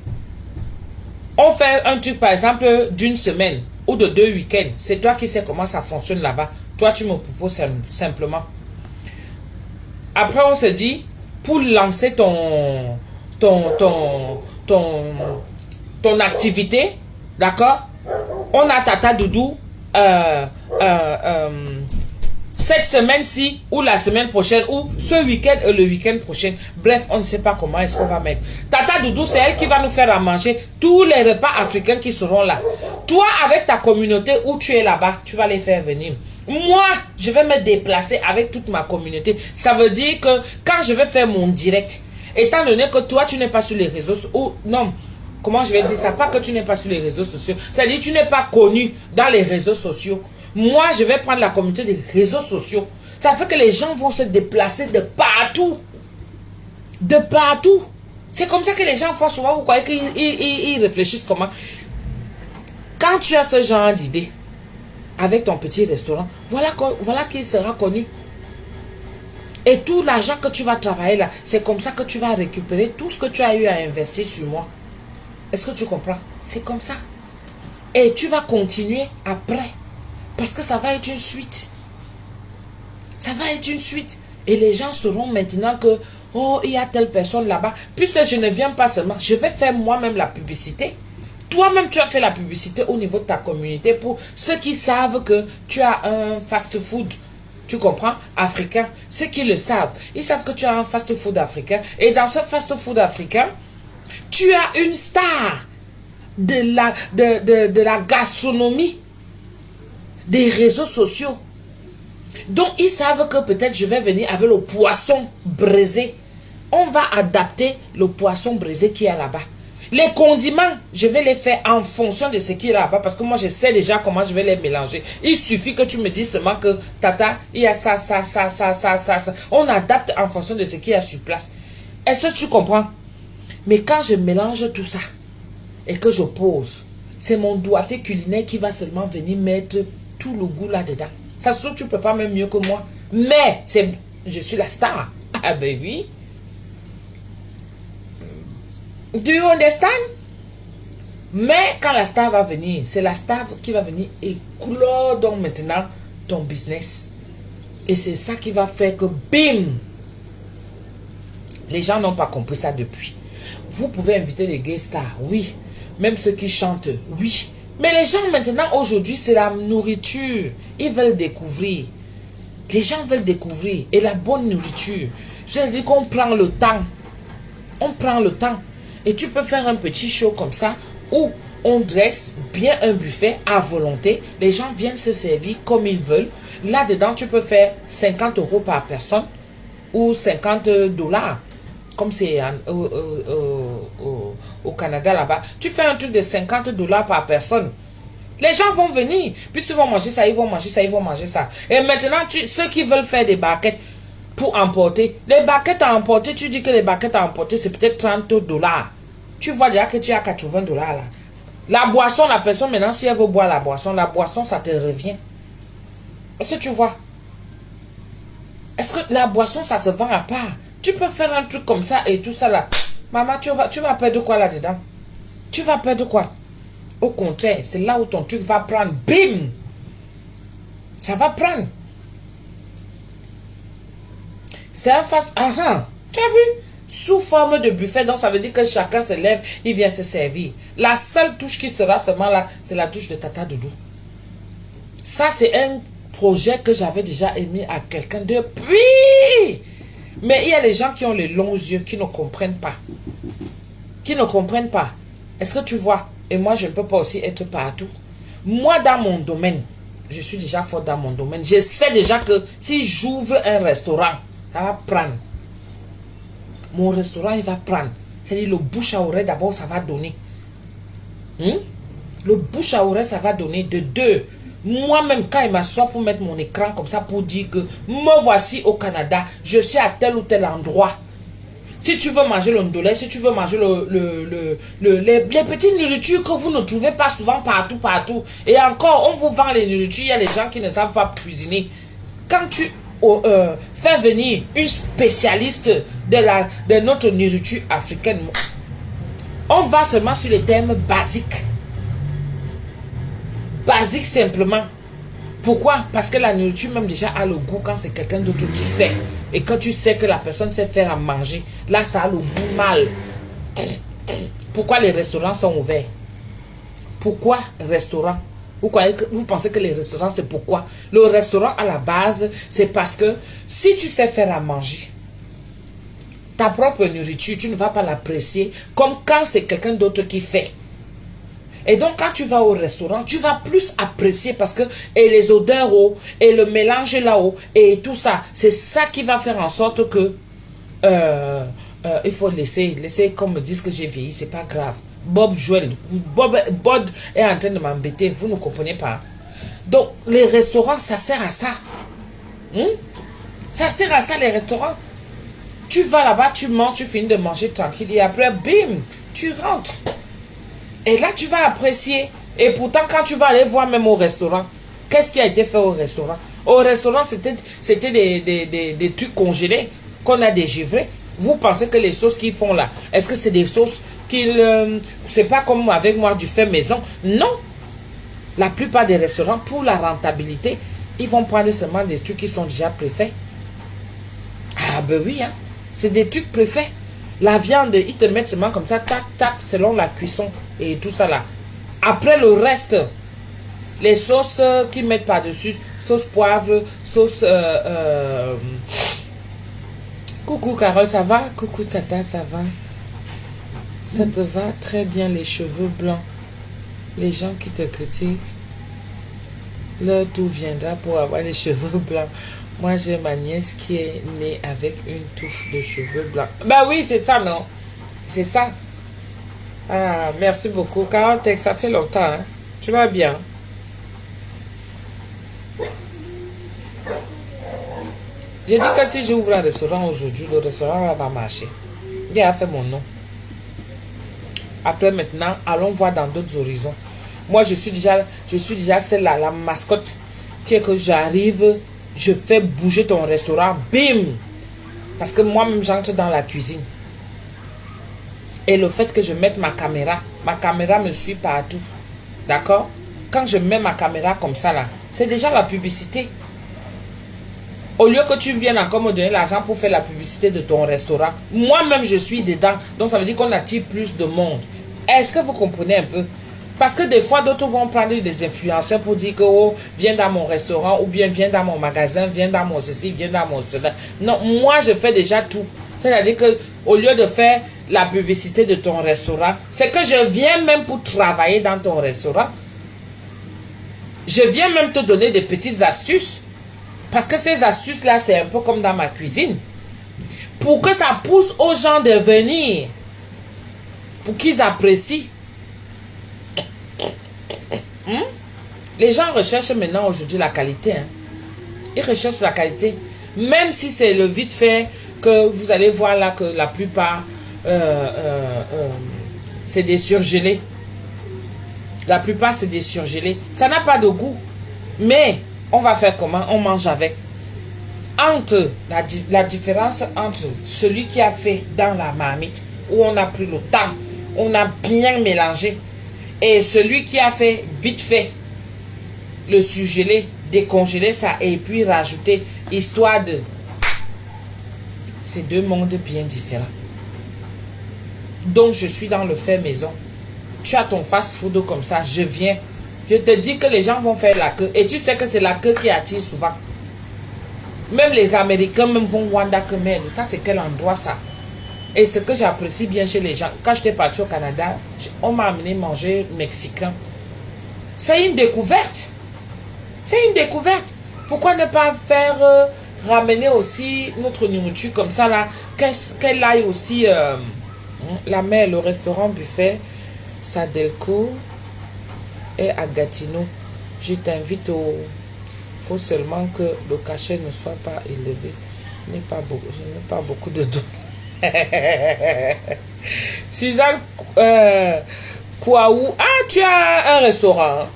on fait un truc par exemple d'une semaine ou de 2 week-ends. C'est toi qui sais comment ça fonctionne là-bas. Toi, tu me proposes simplement. Après, on se dit, pour lancer ton activité, d'accord? On a Tata Doudou cette semaine-ci ou la semaine prochaine ou ce week-end et le week-end prochain. Bref, on ne sait pas comment est-ce qu'on va mettre. Tata Doudou, c'est elle qui va nous faire à manger tous les repas africains qui seront là. Toi, avec ta communauté où tu es là-bas, tu vas les faire venir. Moi, je vais me déplacer avec toute ma communauté. Ça veut dire que quand je vais faire mon direct, étant donné que toi, tu n'es pas sur les réseaux sociaux, non, comment je vais dire ça? Pas que tu n'es pas sur les réseaux sociaux. C'est-à-dire que tu n'es pas connu dans les réseaux sociaux. Moi, je vais prendre la communauté des réseaux sociaux. Ça fait que les gens vont se déplacer de partout. De partout. C'est comme ça que les gens font souvent. Vous croyez qu'ils réfléchissent comment? Quand tu as ce genre d'idée, avec ton petit restaurant, voilà qu'il sera connu. Et tout l'argent que tu vas travailler là, c'est comme ça que tu vas récupérer tout ce que tu as eu à investir sur moi. Est-ce que tu comprends? C'est comme ça. Et tu vas continuer après. Parce que ça va être une suite. Ça va être une suite. Et les gens sauront maintenant que, oh, il y a telle personne là-bas. Puisque je ne viens pas seulement, je vais faire moi-même la publicité. Toi-même, tu as fait la publicité au niveau de ta communauté pour ceux qui savent que tu as un fast-food, tu comprends, africain. Ceux qui le savent, ils savent que tu as un fast-food africain. Et dans ce fast-food africain, tu as une star de la gastronomie, des réseaux sociaux. Donc, ils savent que peut-être je vais venir avec le poisson braisé. On va adapter le poisson braisé qui est là-bas. Les condiments, je vais les faire en fonction de ce qui est là-bas. Parce que moi, je sais déjà comment je vais les mélanger. Il suffit que tu me dises seulement que, tata, il y a ça. On adapte en fonction de ce qu'il y a sur place. Est-ce que tu comprends? Mais quand je mélange tout ça et que je pose, c'est mon doigté culinaire qui va seulement venir mettre tout le goût là-dedans. Ça se trouve, tu ne peux pas même mieux que moi. Mais, je suis la star. Ah ben oui. Do you understand? Mais quand la star va venir, c'est la star qui va venir éclore donc maintenant ton business. Et c'est ça qui va faire que bim! Les gens n'ont pas compris ça depuis. Vous pouvez inviter les gay stars, oui. Même ceux qui chantent, oui. Mais les gens maintenant, aujourd'hui, c'est la nourriture. Ils veulent découvrir. Les gens veulent découvrir. Et la bonne nourriture. Je veux dire qu'on prend le temps. On prend le temps. Et tu peux faire un petit show comme ça où on dresse bien un buffet à volonté. Les gens viennent se servir comme ils veulent. Là-dedans, tu peux faire 50 € par personne ou 50 $. Comme c'est au Canada là-bas. Tu fais un truc de 50 $ par personne. Les gens vont venir. Puis ils vont manger ça, ils vont manger ça, ils vont manger ça. Et maintenant, ceux qui veulent faire des barquettes pour emporter. Les barquettes à emporter, tu dis que les barquettes à emporter, c'est peut-être 30 $. Tu vois déjà que tu as 80 $ là. La boisson, la personne maintenant, si elle veut boire la boisson, ça te revient. Est-ce que tu vois? Est-ce que la boisson, ça se vend à part? Tu peux faire un truc comme ça et tout ça là. Maman, tu vas perdre quoi là-dedans? Tu vas perdre quoi? Au contraire, c'est là où ton truc va prendre. Bim! Ça va prendre. C'est un face. Tu as vu? Sous forme de buffet, donc ça veut dire que chacun se lève, il vient se servir. La seule touche qui sera seulement là, c'est la touche de Tata Doudou. Ça, c'est un projet que j'avais déjà émis à quelqu'un depuis. Mais il y a les gens qui ont les longs yeux, qui ne comprennent pas. Qui ne comprennent pas. Est-ce que tu vois? Et moi, je ne peux pas aussi être partout. Moi, dans mon domaine, je suis déjà fort dans mon domaine. Je sais déjà que si j'ouvre un restaurant, ça va prendre. Mon restaurant, il va prendre. C'est-à-dire, le bouche à oreille, d'abord, ça va donner. Le bouche à oreille, ça va donner. De deux. Moi-même, quand il m'assoit pour mettre mon écran comme ça, pour dire que me voici au Canada, je suis à tel ou tel endroit. Si tu veux manger le ndolé, si tu veux manger les petites nourritures que vous ne trouvez pas souvent partout. Et encore, on vous vend les nourritures, il y a les gens qui ne savent pas cuisiner. Quand tu fais venir une spécialiste de notre nourriture africaine, on va seulement sur les termes basiques. Basique simplement. Pourquoi? Parce que la nourriture même déjà a le goût quand c'est quelqu'un d'autre qui fait. Et quand tu sais que la personne sait faire à manger, là ça a le goût mal. Pourquoi les restaurants sont ouverts? Pourquoi restaurant? Vous pensez que les restaurants c'est pourquoi? Le restaurant à la base c'est parce que si tu sais faire à manger, ta propre nourriture, tu ne vas pas l'apprécier comme quand c'est quelqu'un d'autre qui fait. Et donc, quand tu vas au restaurant, tu vas plus apprécier parce que et les odeurs et le mélange là-haut et tout ça, c'est ça qui va faire en sorte que il faut laisser comme me disent que j'ai vieilli, c'est pas grave. Bob est en train de m'embêter, vous ne comprenez pas. Donc, les restaurants, ça sert à ça. Ça sert à ça, les restaurants. Tu vas là-bas, tu manges, tu finis de manger tranquille et après, bim, tu rentres. Et là, tu vas apprécier. Et pourtant, quand tu vas aller voir même au restaurant, qu'est-ce qui a été fait au restaurant? Au restaurant, c'était des trucs congelés qu'on a dégivrés. Vous pensez que les sauces qu'ils font là, est-ce que c'est des sauces c'est pas comme avec moi du fait maison? Non. La plupart des restaurants, pour la rentabilité, ils vont prendre seulement des trucs qui sont déjà préfaits. ben oui, hein. C'est des trucs préfaits. La viande, ils te mettent seulement comme ça, tac, tac, selon la cuisson et tout ça là. Après le reste, les sauces qu'ils mettent par-dessus, sauce poivre, sauce... Coucou Carole, ça va? Coucou Tata, ça va? Ça te va très bien les cheveux blancs. Les gens qui te critiquent, leur tout viendra pour avoir les cheveux blancs. Moi, j'ai ma nièce qui est née avec une touche de cheveux blancs. Ben oui, c'est ça, non? C'est ça. Ah, merci beaucoup. Carole, ça fait longtemps, hein? Tu vas bien? J'ai dit que si j'ouvre un restaurant aujourd'hui, le restaurant va marcher. Il a fait mon nom. Après, maintenant, allons voir dans d'autres horizons. Moi, je suis déjà celle-là, la mascotte, qui est que j'arrive, je fais bouger ton restaurant, bim! Parce que moi-même, j'entre dans la cuisine. Et le fait que je mette ma caméra me suit partout. D'accord? Quand je mets ma caméra comme ça, là, c'est déjà la publicité. Au lieu que tu viennes encore me donner l'argent pour faire la publicité de ton restaurant, moi-même, je suis dedans. Donc, ça veut dire qu'on attire plus de monde. Est-ce que vous comprenez un peu? Parce que des fois, d'autres vont prendre des influenceurs pour dire que oh, viens dans mon restaurant ou bien viens dans mon magasin, viens dans mon ceci, viens dans mon cela. Non, moi, je fais déjà tout. C'est-à-dire que au lieu de faire la publicité de ton restaurant, c'est que je viens même pour travailler dans ton restaurant. Je viens même te donner des petites astuces. Parce que ces astuces-là, c'est un peu comme dans ma cuisine. Pour que ça pousse aux gens de venir. Pour qu'ils apprécient. Les gens recherchent maintenant aujourd'hui la qualité. Hein. Ils recherchent la qualité. Même si c'est le vite fait que vous allez voir là que la plupart c'est des surgelés. La plupart c'est des surgelés. Ça n'a pas de goût. Mais on va faire comment? On mange avec. Entre la différence entre celui qui a fait dans la marmite, où on a pris le temps, on a bien mélangé, et celui qui a fait vite fait, le surgelé, décongeler ça et puis rajouter, histoire de... C'est deux mondes bien différents. Donc je suis dans le fait maison. Tu as ton fast-food comme ça, je viens. Je te dis que les gens vont faire la queue. Et tu sais que c'est la queue qui attire souvent. Même les Américains même vont Wanda que merde. Ça, c'est quel endroit ça? Et ce que j'apprécie bien chez les gens. Quand j'étais parti au Canada, on m'a amené manger mexicain. C'est une découverte. C'est une découverte. Pourquoi ne pas faire ramener aussi notre nourriture comme ça là? Qu'elle aille aussi... la mère, le restaurant buffet, Sadelco et à Gatineau. Je t'invite au... faut seulement que le cachet ne soit pas élevé. Je n'ai pas beaucoup de dos. Suzanne Kouaou. Ah, tu as un restaurant.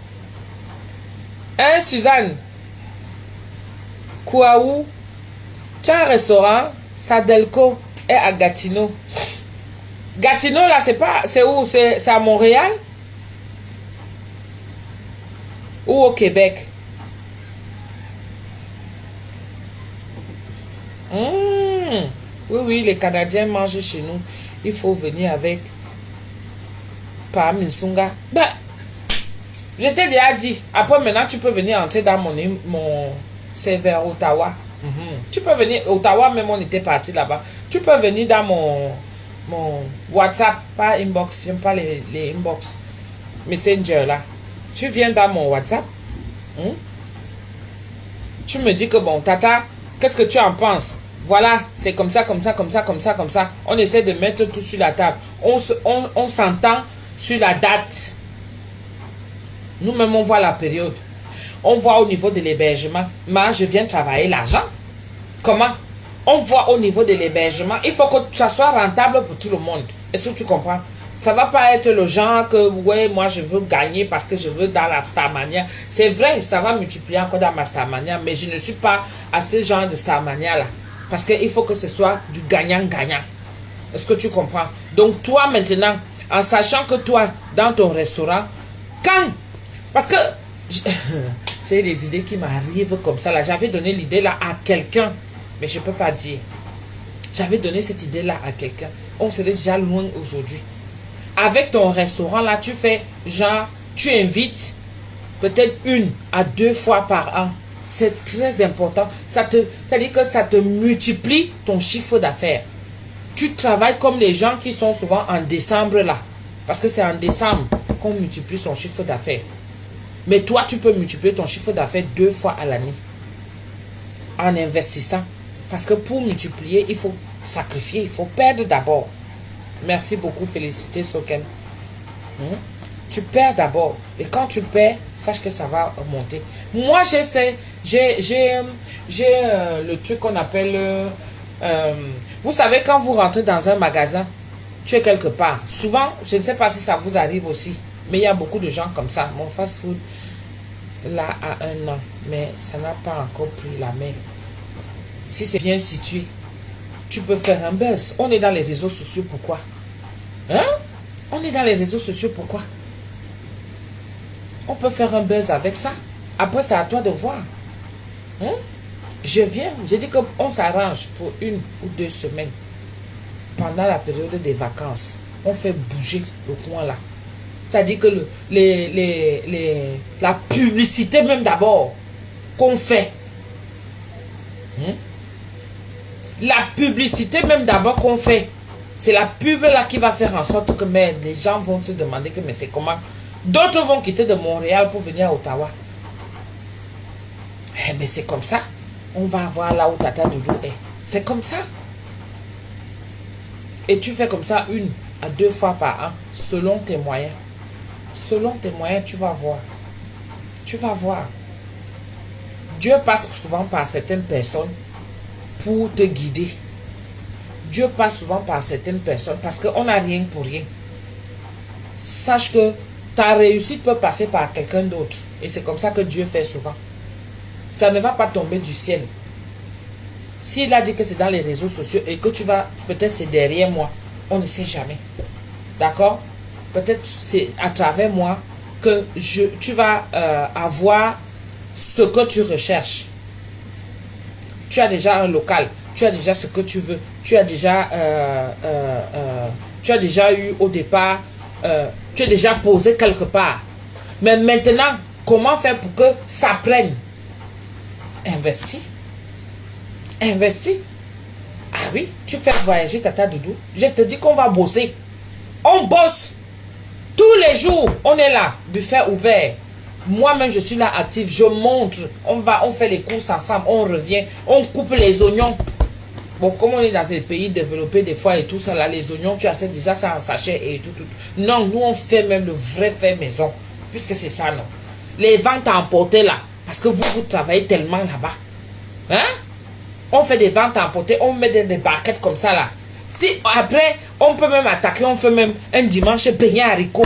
Hein, Suzanne Kouaou. Tu as un restaurant. Sadelco et à Gatineau. Gatineau, là, c'est pas... C'est où? C'est à Montréal? Ou au Québec? Oui, oui, les Canadiens mangent chez nous. Il faut venir avec... Par Minsunga. Ben, je t'ai déjà dit. Après, maintenant, tu peux venir entrer dans mon serveur Ottawa. Tu peux venir... Ottawa, même on était parti là-bas. Tu peux venir dans mon WhatsApp, pas inbox, j'aime pas les inbox, Messenger là. Tu viens dans mon WhatsApp, tu me dis que bon, Tata, qu'est-ce que tu en penses? Voilà, c'est comme ça, comme ça, comme ça, comme ça, comme ça. On essaie de mettre tout sur la table. On s'entend sur la date. Nous-mêmes, on voit la période. On voit au niveau de l'hébergement. Moi, je viens travailler l'argent. Comment? On voit au niveau de l'hébergement, il faut que ça soit rentable pour tout le monde. Est-ce que tu comprends? Ça ne va pas être le genre que, ouais, moi je veux gagner parce que je veux dans la Starmania. C'est vrai, ça va multiplier encore dans ma Starmania, mais je ne suis pas à ce genre de Starmania là. Parce qu'il faut que ce soit du gagnant-gagnant. Est-ce que tu comprends? Donc toi maintenant, en sachant que toi, dans ton restaurant, quand... Parce que j'ai des idées qui m'arrivent comme ça là. J'avais donné l'idée là à quelqu'un. Mais je ne peux pas dire. J'avais donné cette idée-là à quelqu'un. On serait déjà loin aujourd'hui. Avec ton restaurant là, tu fais genre, tu invites peut-être 1 à 2 fois par an. C'est très important. Ça dit que ça te multiplie ton chiffre d'affaires. Tu travailles comme les gens qui sont souvent en décembre là. Parce que c'est en décembre qu'on multiplie son chiffre d'affaires. Mais toi, tu peux multiplier ton chiffre d'affaires 2 fois à l'année. En investissant. Parce que pour multiplier, il faut sacrifier. Il faut perdre d'abord. Merci beaucoup. Félicité Soken. Tu perds d'abord. Et quand tu perds, sache que ça va monter. Moi, j'ai le truc qu'on appelle... vous savez, quand vous rentrez dans un magasin, tu es quelque part. Souvent, je ne sais pas si ça vous arrive aussi, mais il y a beaucoup de gens comme ça. Mon fast-food, là, a 1 an, mais ça n'a pas encore pris la main. Si c'est bien situé, tu peux faire un buzz. On est dans les réseaux sociaux, pourquoi? Hein? On est dans les réseaux sociaux, pourquoi? On peut faire un buzz avec ça. Après, c'est à toi de voir. Hein? Je viens, je dis qu'on s'arrange pour 1 ou 2 semaines. Pendant la période des vacances, on fait bouger le coin là. C'est-à-dire que la publicité même d'abord qu'on fait. La publicité même d'abord qu'on fait. C'est la pub là qui va faire en sorte que les gens vont se demander que mais c'est comment. D'autres vont quitter de Montréal pour venir à Ottawa. Mais c'est comme ça. On va voir là où Tata Doudou est. C'est comme ça. Et tu fais comme ça 1 à 2 fois par an, selon tes moyens. Selon tes moyens, tu vas voir. Tu vas voir. Dieu passe souvent par certaines personnes pour te guider. Dieu passe souvent par certaines personnes parce qu'on n'a rien pour rien. Sache que ta réussite peut passer par quelqu'un d'autre. Et c'est comme ça que Dieu fait souvent. Ça ne va pas tomber du ciel. S'il a dit que c'est dans les réseaux sociaux et que tu vas, peut-être c'est derrière moi, on ne sait jamais. D'accord? Peut-être c'est à travers moi que tu vas avoir ce que tu recherches. Tu as déjà un local, tu as déjà ce que tu veux, tu as déjà eu au départ, tu es déjà posé quelque part. Mais maintenant, comment faire pour que ça prenne? Investis. Investis. Ah oui, tu fais voyager Tata Doudou. Je te dis qu'on va bosser. On bosse. Tous les jours, on est là. Buffet ouvert. Moi-même, je suis là active. Je montre. On fait les courses ensemble. On revient. On coupe les oignons. Bon, comme on est dans des pays développés des fois et tout ça, là, les oignons, tu achètes déjà ça en sachet et tout. Non, nous, on fait même le vrai fait maison. Puisque c'est ça, non. Les ventes à emporter là. Parce que vous travaillez tellement là-bas. Hein? On fait des ventes à emporter, on met des barquettes comme ça là. Si après, on peut même attaquer, on fait même un dimanche beignet haricots.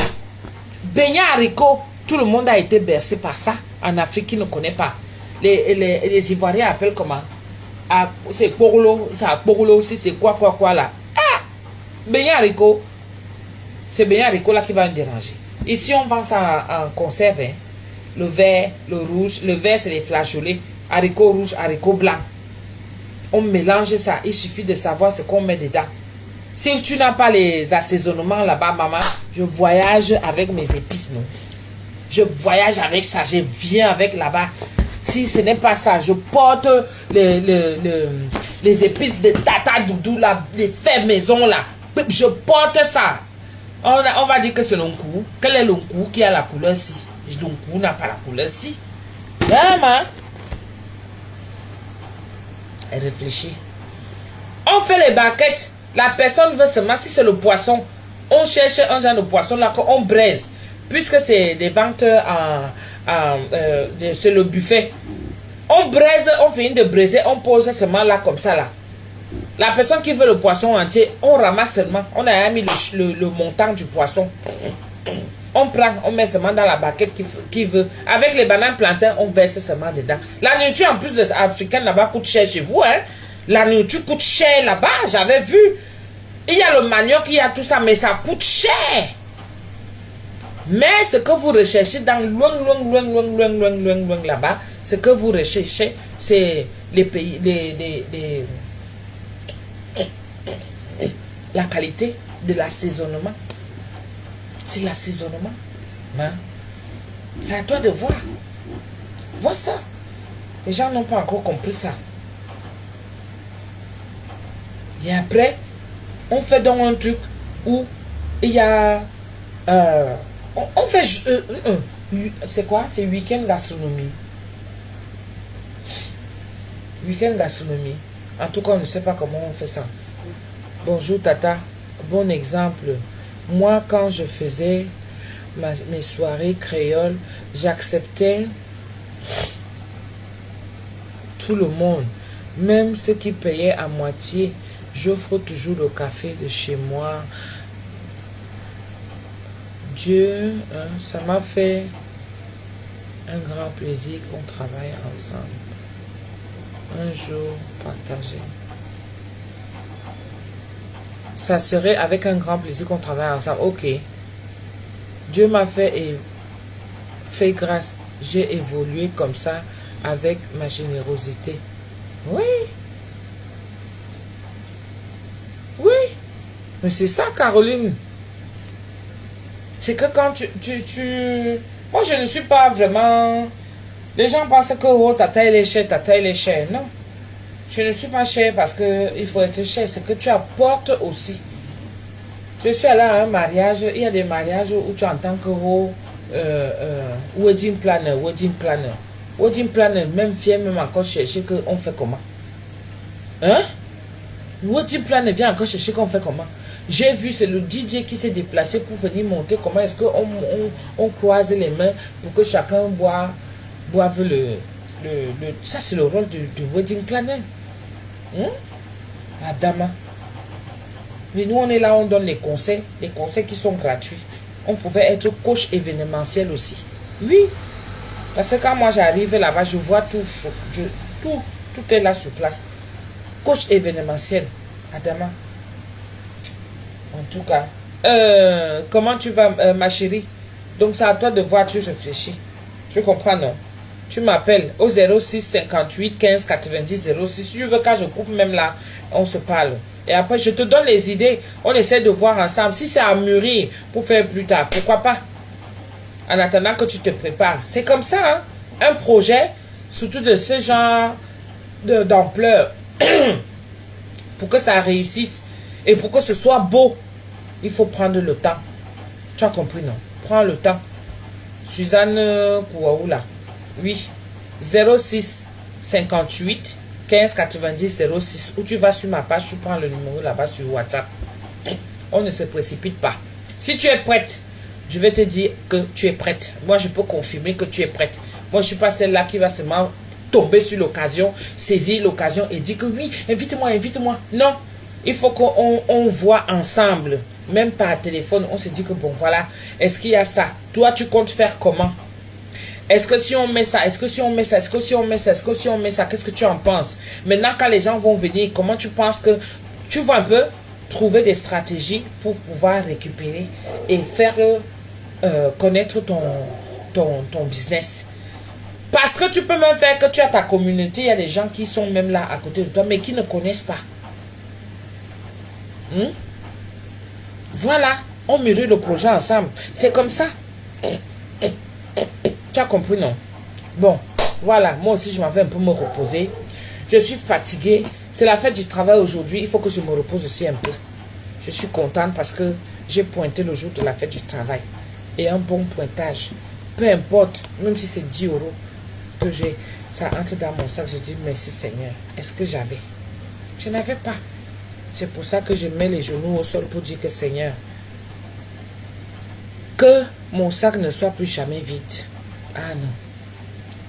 Beignet haricots, tout le monde a été bercé par ça en Afrique qui ne connaît pas. Les Ivoiriens appellent comment? C'est Porlo, ça Porlo aussi, c'est quoi là. Ah! Beignet haricots. C'est beignet haricots là qui va nous déranger. Ici, on vend ça en conserve. Hein. Le vert, le rouge. Le vert, c'est les flageolets. Haricots rouges, haricots blancs. On mélange ça. Il suffit de savoir ce qu'on met dedans. Si tu n'as pas les assaisonnements là-bas, maman, je voyage avec mes épices, non? Je voyage avec ça. Je viens avec là-bas. Si ce n'est pas ça, je porte les épices de Tata Doudou, là, les faits maison, là. Je porte ça. On va dire que c'est l'onkou. Quel est l'onkou qui a la couleur ci? L'onkou n'a pas la couleur ci. Maman. Elle réfléchit. On fait les barquettes. La personne veut seulement, si c'est le poisson, on cherche un genre de poisson là qu'on braise. Puisque c'est des ventes c'est le buffet. On braise, on finit de braiser, on pose seulement là comme ça là. La personne qui veut le poisson entier, on ramasse seulement. On a mis le montant du poisson. On prend, on met seulement dans la barquette qui veut. Avec les bananes plantains, on verse seulement dedans. La nourriture en plus africaine là-bas coûte cher chez vous. Hein? La nourriture coûte cher là-bas. J'avais vu. Il y a le manioc, il y a tout ça, mais ça coûte cher. Mais ce que vous recherchez dans loin là-bas, ce que vous recherchez, c'est les pays, la qualité de l'assaisonnement. C'est l'assaisonnement. Hein? C'est à toi de voir. Vois ça. Les gens n'ont pas encore compris ça. Et après, on fait donc un truc où il y a... on fait... c'est quoi? C'est week-end gastronomie. Week-end gastronomie. En tout cas, on ne sait pas comment on fait ça. Bonjour Tata. Bon exemple. Moi, quand je faisais mes soirées créoles, j'acceptais tout le monde. Même ceux qui payaient à moitié. J'offre toujours le café de chez moi. Dieu, hein, ça m'a fait un grand plaisir qu'on travaille ensemble. Un jour partagé. Ça serait avec un grand plaisir qu'on travaille ensemble. Ok. Dieu m'a fait grâce. J'ai évolué comme ça avec ma générosité. Oui. Oui. Mais c'est ça, Caroline. C'est que quand Moi, je ne suis pas vraiment... Les gens pensent que oh, Tata, elle est chère, Tata, elle est chère. Non. Je ne suis pas chère parce qu'il faut être chère. C'est que tu apportes aussi. Je suis allée à un mariage. Il y a des mariages où tu entends que oh, wedding planner, wedding planner. Wedding planner, même fier, même encore chercher qu'on fait comment. Hein? Wedding planner vient encore chercher qu'on fait comment. J'ai vu, c'est le DJ qui s'est déplacé pour venir monter comment est-ce qu'on on croise les mains pour que chacun boive ça, c'est le rôle du wedding planner. Hein? Adama. Mais nous, on est là, on donne les conseils qui sont gratuits. On pouvait être coach événementiel aussi. Oui. Parce que quand moi j'arrive là-bas, je vois tout est là sur place. Coach événementiel. Adama. En tout cas, comment tu vas, ma chérie? Donc, c'est à toi de voir, tu réfléchis. Tu comprends, non? Tu m'appelles au 06 58 15 90 06. Si tu veux, quand je coupe même là, on se parle. Et après, je te donne les idées. On essaie de voir ensemble. Si c'est à mûrir pour faire plus tard, pourquoi pas? En attendant que tu te prépares. C'est comme ça, hein? Un projet, surtout de ce genre d'ampleur, pour que ça réussisse. Et pour que ce soit beau, il faut prendre le temps. Tu as compris, non? Prends le temps. Suzanne Kouaoula. Oui. 06 58 15 90 06. Ou tu vas sur ma page, tu prends le numéro là-bas sur WhatsApp. On ne se précipite pas. Si tu es prête, je vais te dire que tu es prête. Moi, je peux confirmer que tu es prête. Moi, je ne suis pas celle-là qui va seulement tomber sur l'occasion, saisir l'occasion et dire que oui, invite-moi, invite-moi. Non. Il faut qu'on voit ensemble, même par téléphone, on se dit que bon, voilà, est-ce qu'il y a ça? Toi, tu comptes faire comment? Est-ce que si on met ça, est-ce que si on met ça, est-ce que si on met ça, est-ce que si on met ça, qu'est-ce que tu en penses? Maintenant, quand les gens vont venir, comment tu penses que tu vas un peu trouver des stratégies pour pouvoir récupérer et faire connaître ton business? Parce que tu peux même faire que tu as ta communauté, il y a des gens qui sont même là à côté de toi, mais qui ne connaissent pas. Voilà, on mûrit le projet ensemble. C'est comme ça. Tu as compris, non? Bon, voilà, moi aussi je m'en vais un peu me reposer. Je suis fatiguée. C'est la fête du travail aujourd'hui. Il faut que je me repose aussi un peu. Je suis contente parce que j'ai pointé le jour de la fête du travail. Et un bon pointage. Peu importe, même si c'est 10 euros que j'ai, ça entre dans mon sac. Je dis merci Seigneur. Est-ce que j'avais? Je n'avais pas. C'est pour ça que je mets les genoux au sol pour dire que Seigneur, que mon sac ne soit plus jamais vide. Ah non.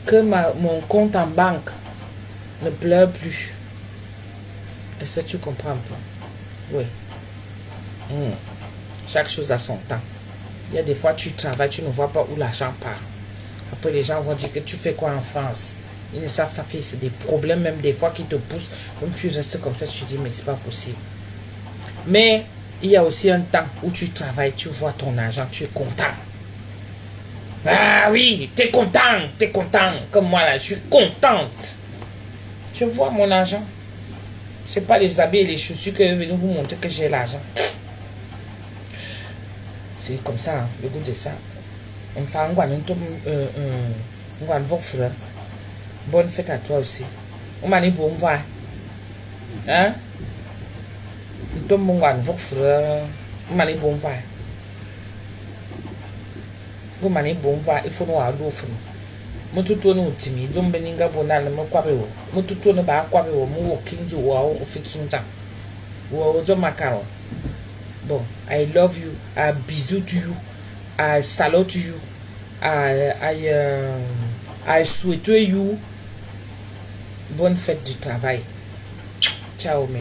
Que mon compte en banque ne pleure plus. Est-ce que tu comprends un peu? Oui. Chaque chose a son temps. Il y a des fois tu travailles, tu ne vois pas où l'argent part. Après les gens vont dire que tu fais quoi en France? Ils ne savent pas que c'est des problèmes même des fois qui te poussent. Comme tu restes comme ça, tu te dis mais c'est pas possible. Mais il y a aussi un temps où tu travailles, tu vois ton argent, tu es content. Ah oui, tu es content comme moi là, je suis contente. Je vois mon argent. C'est pas les habits et les chaussures que je vais vous montrer que j'ai l'argent. C'est comme ça, hein, le goût de ça. On fait un bonne fête à toi aussi. On m'a dit bon voir. Hein? On tombe bon voir. On m'a dit bon voir. On m'a dit bon voir. Il faut nous avoir l'offre. Mututu no timi zombe ninga bona na makwabe wo mututu no ba kwabe wo mu kinju wo ofikinja wo zo makaro. Bon, I love you, bisous to you, I salute you, I souhaite you bonne fête du travail. Ciao.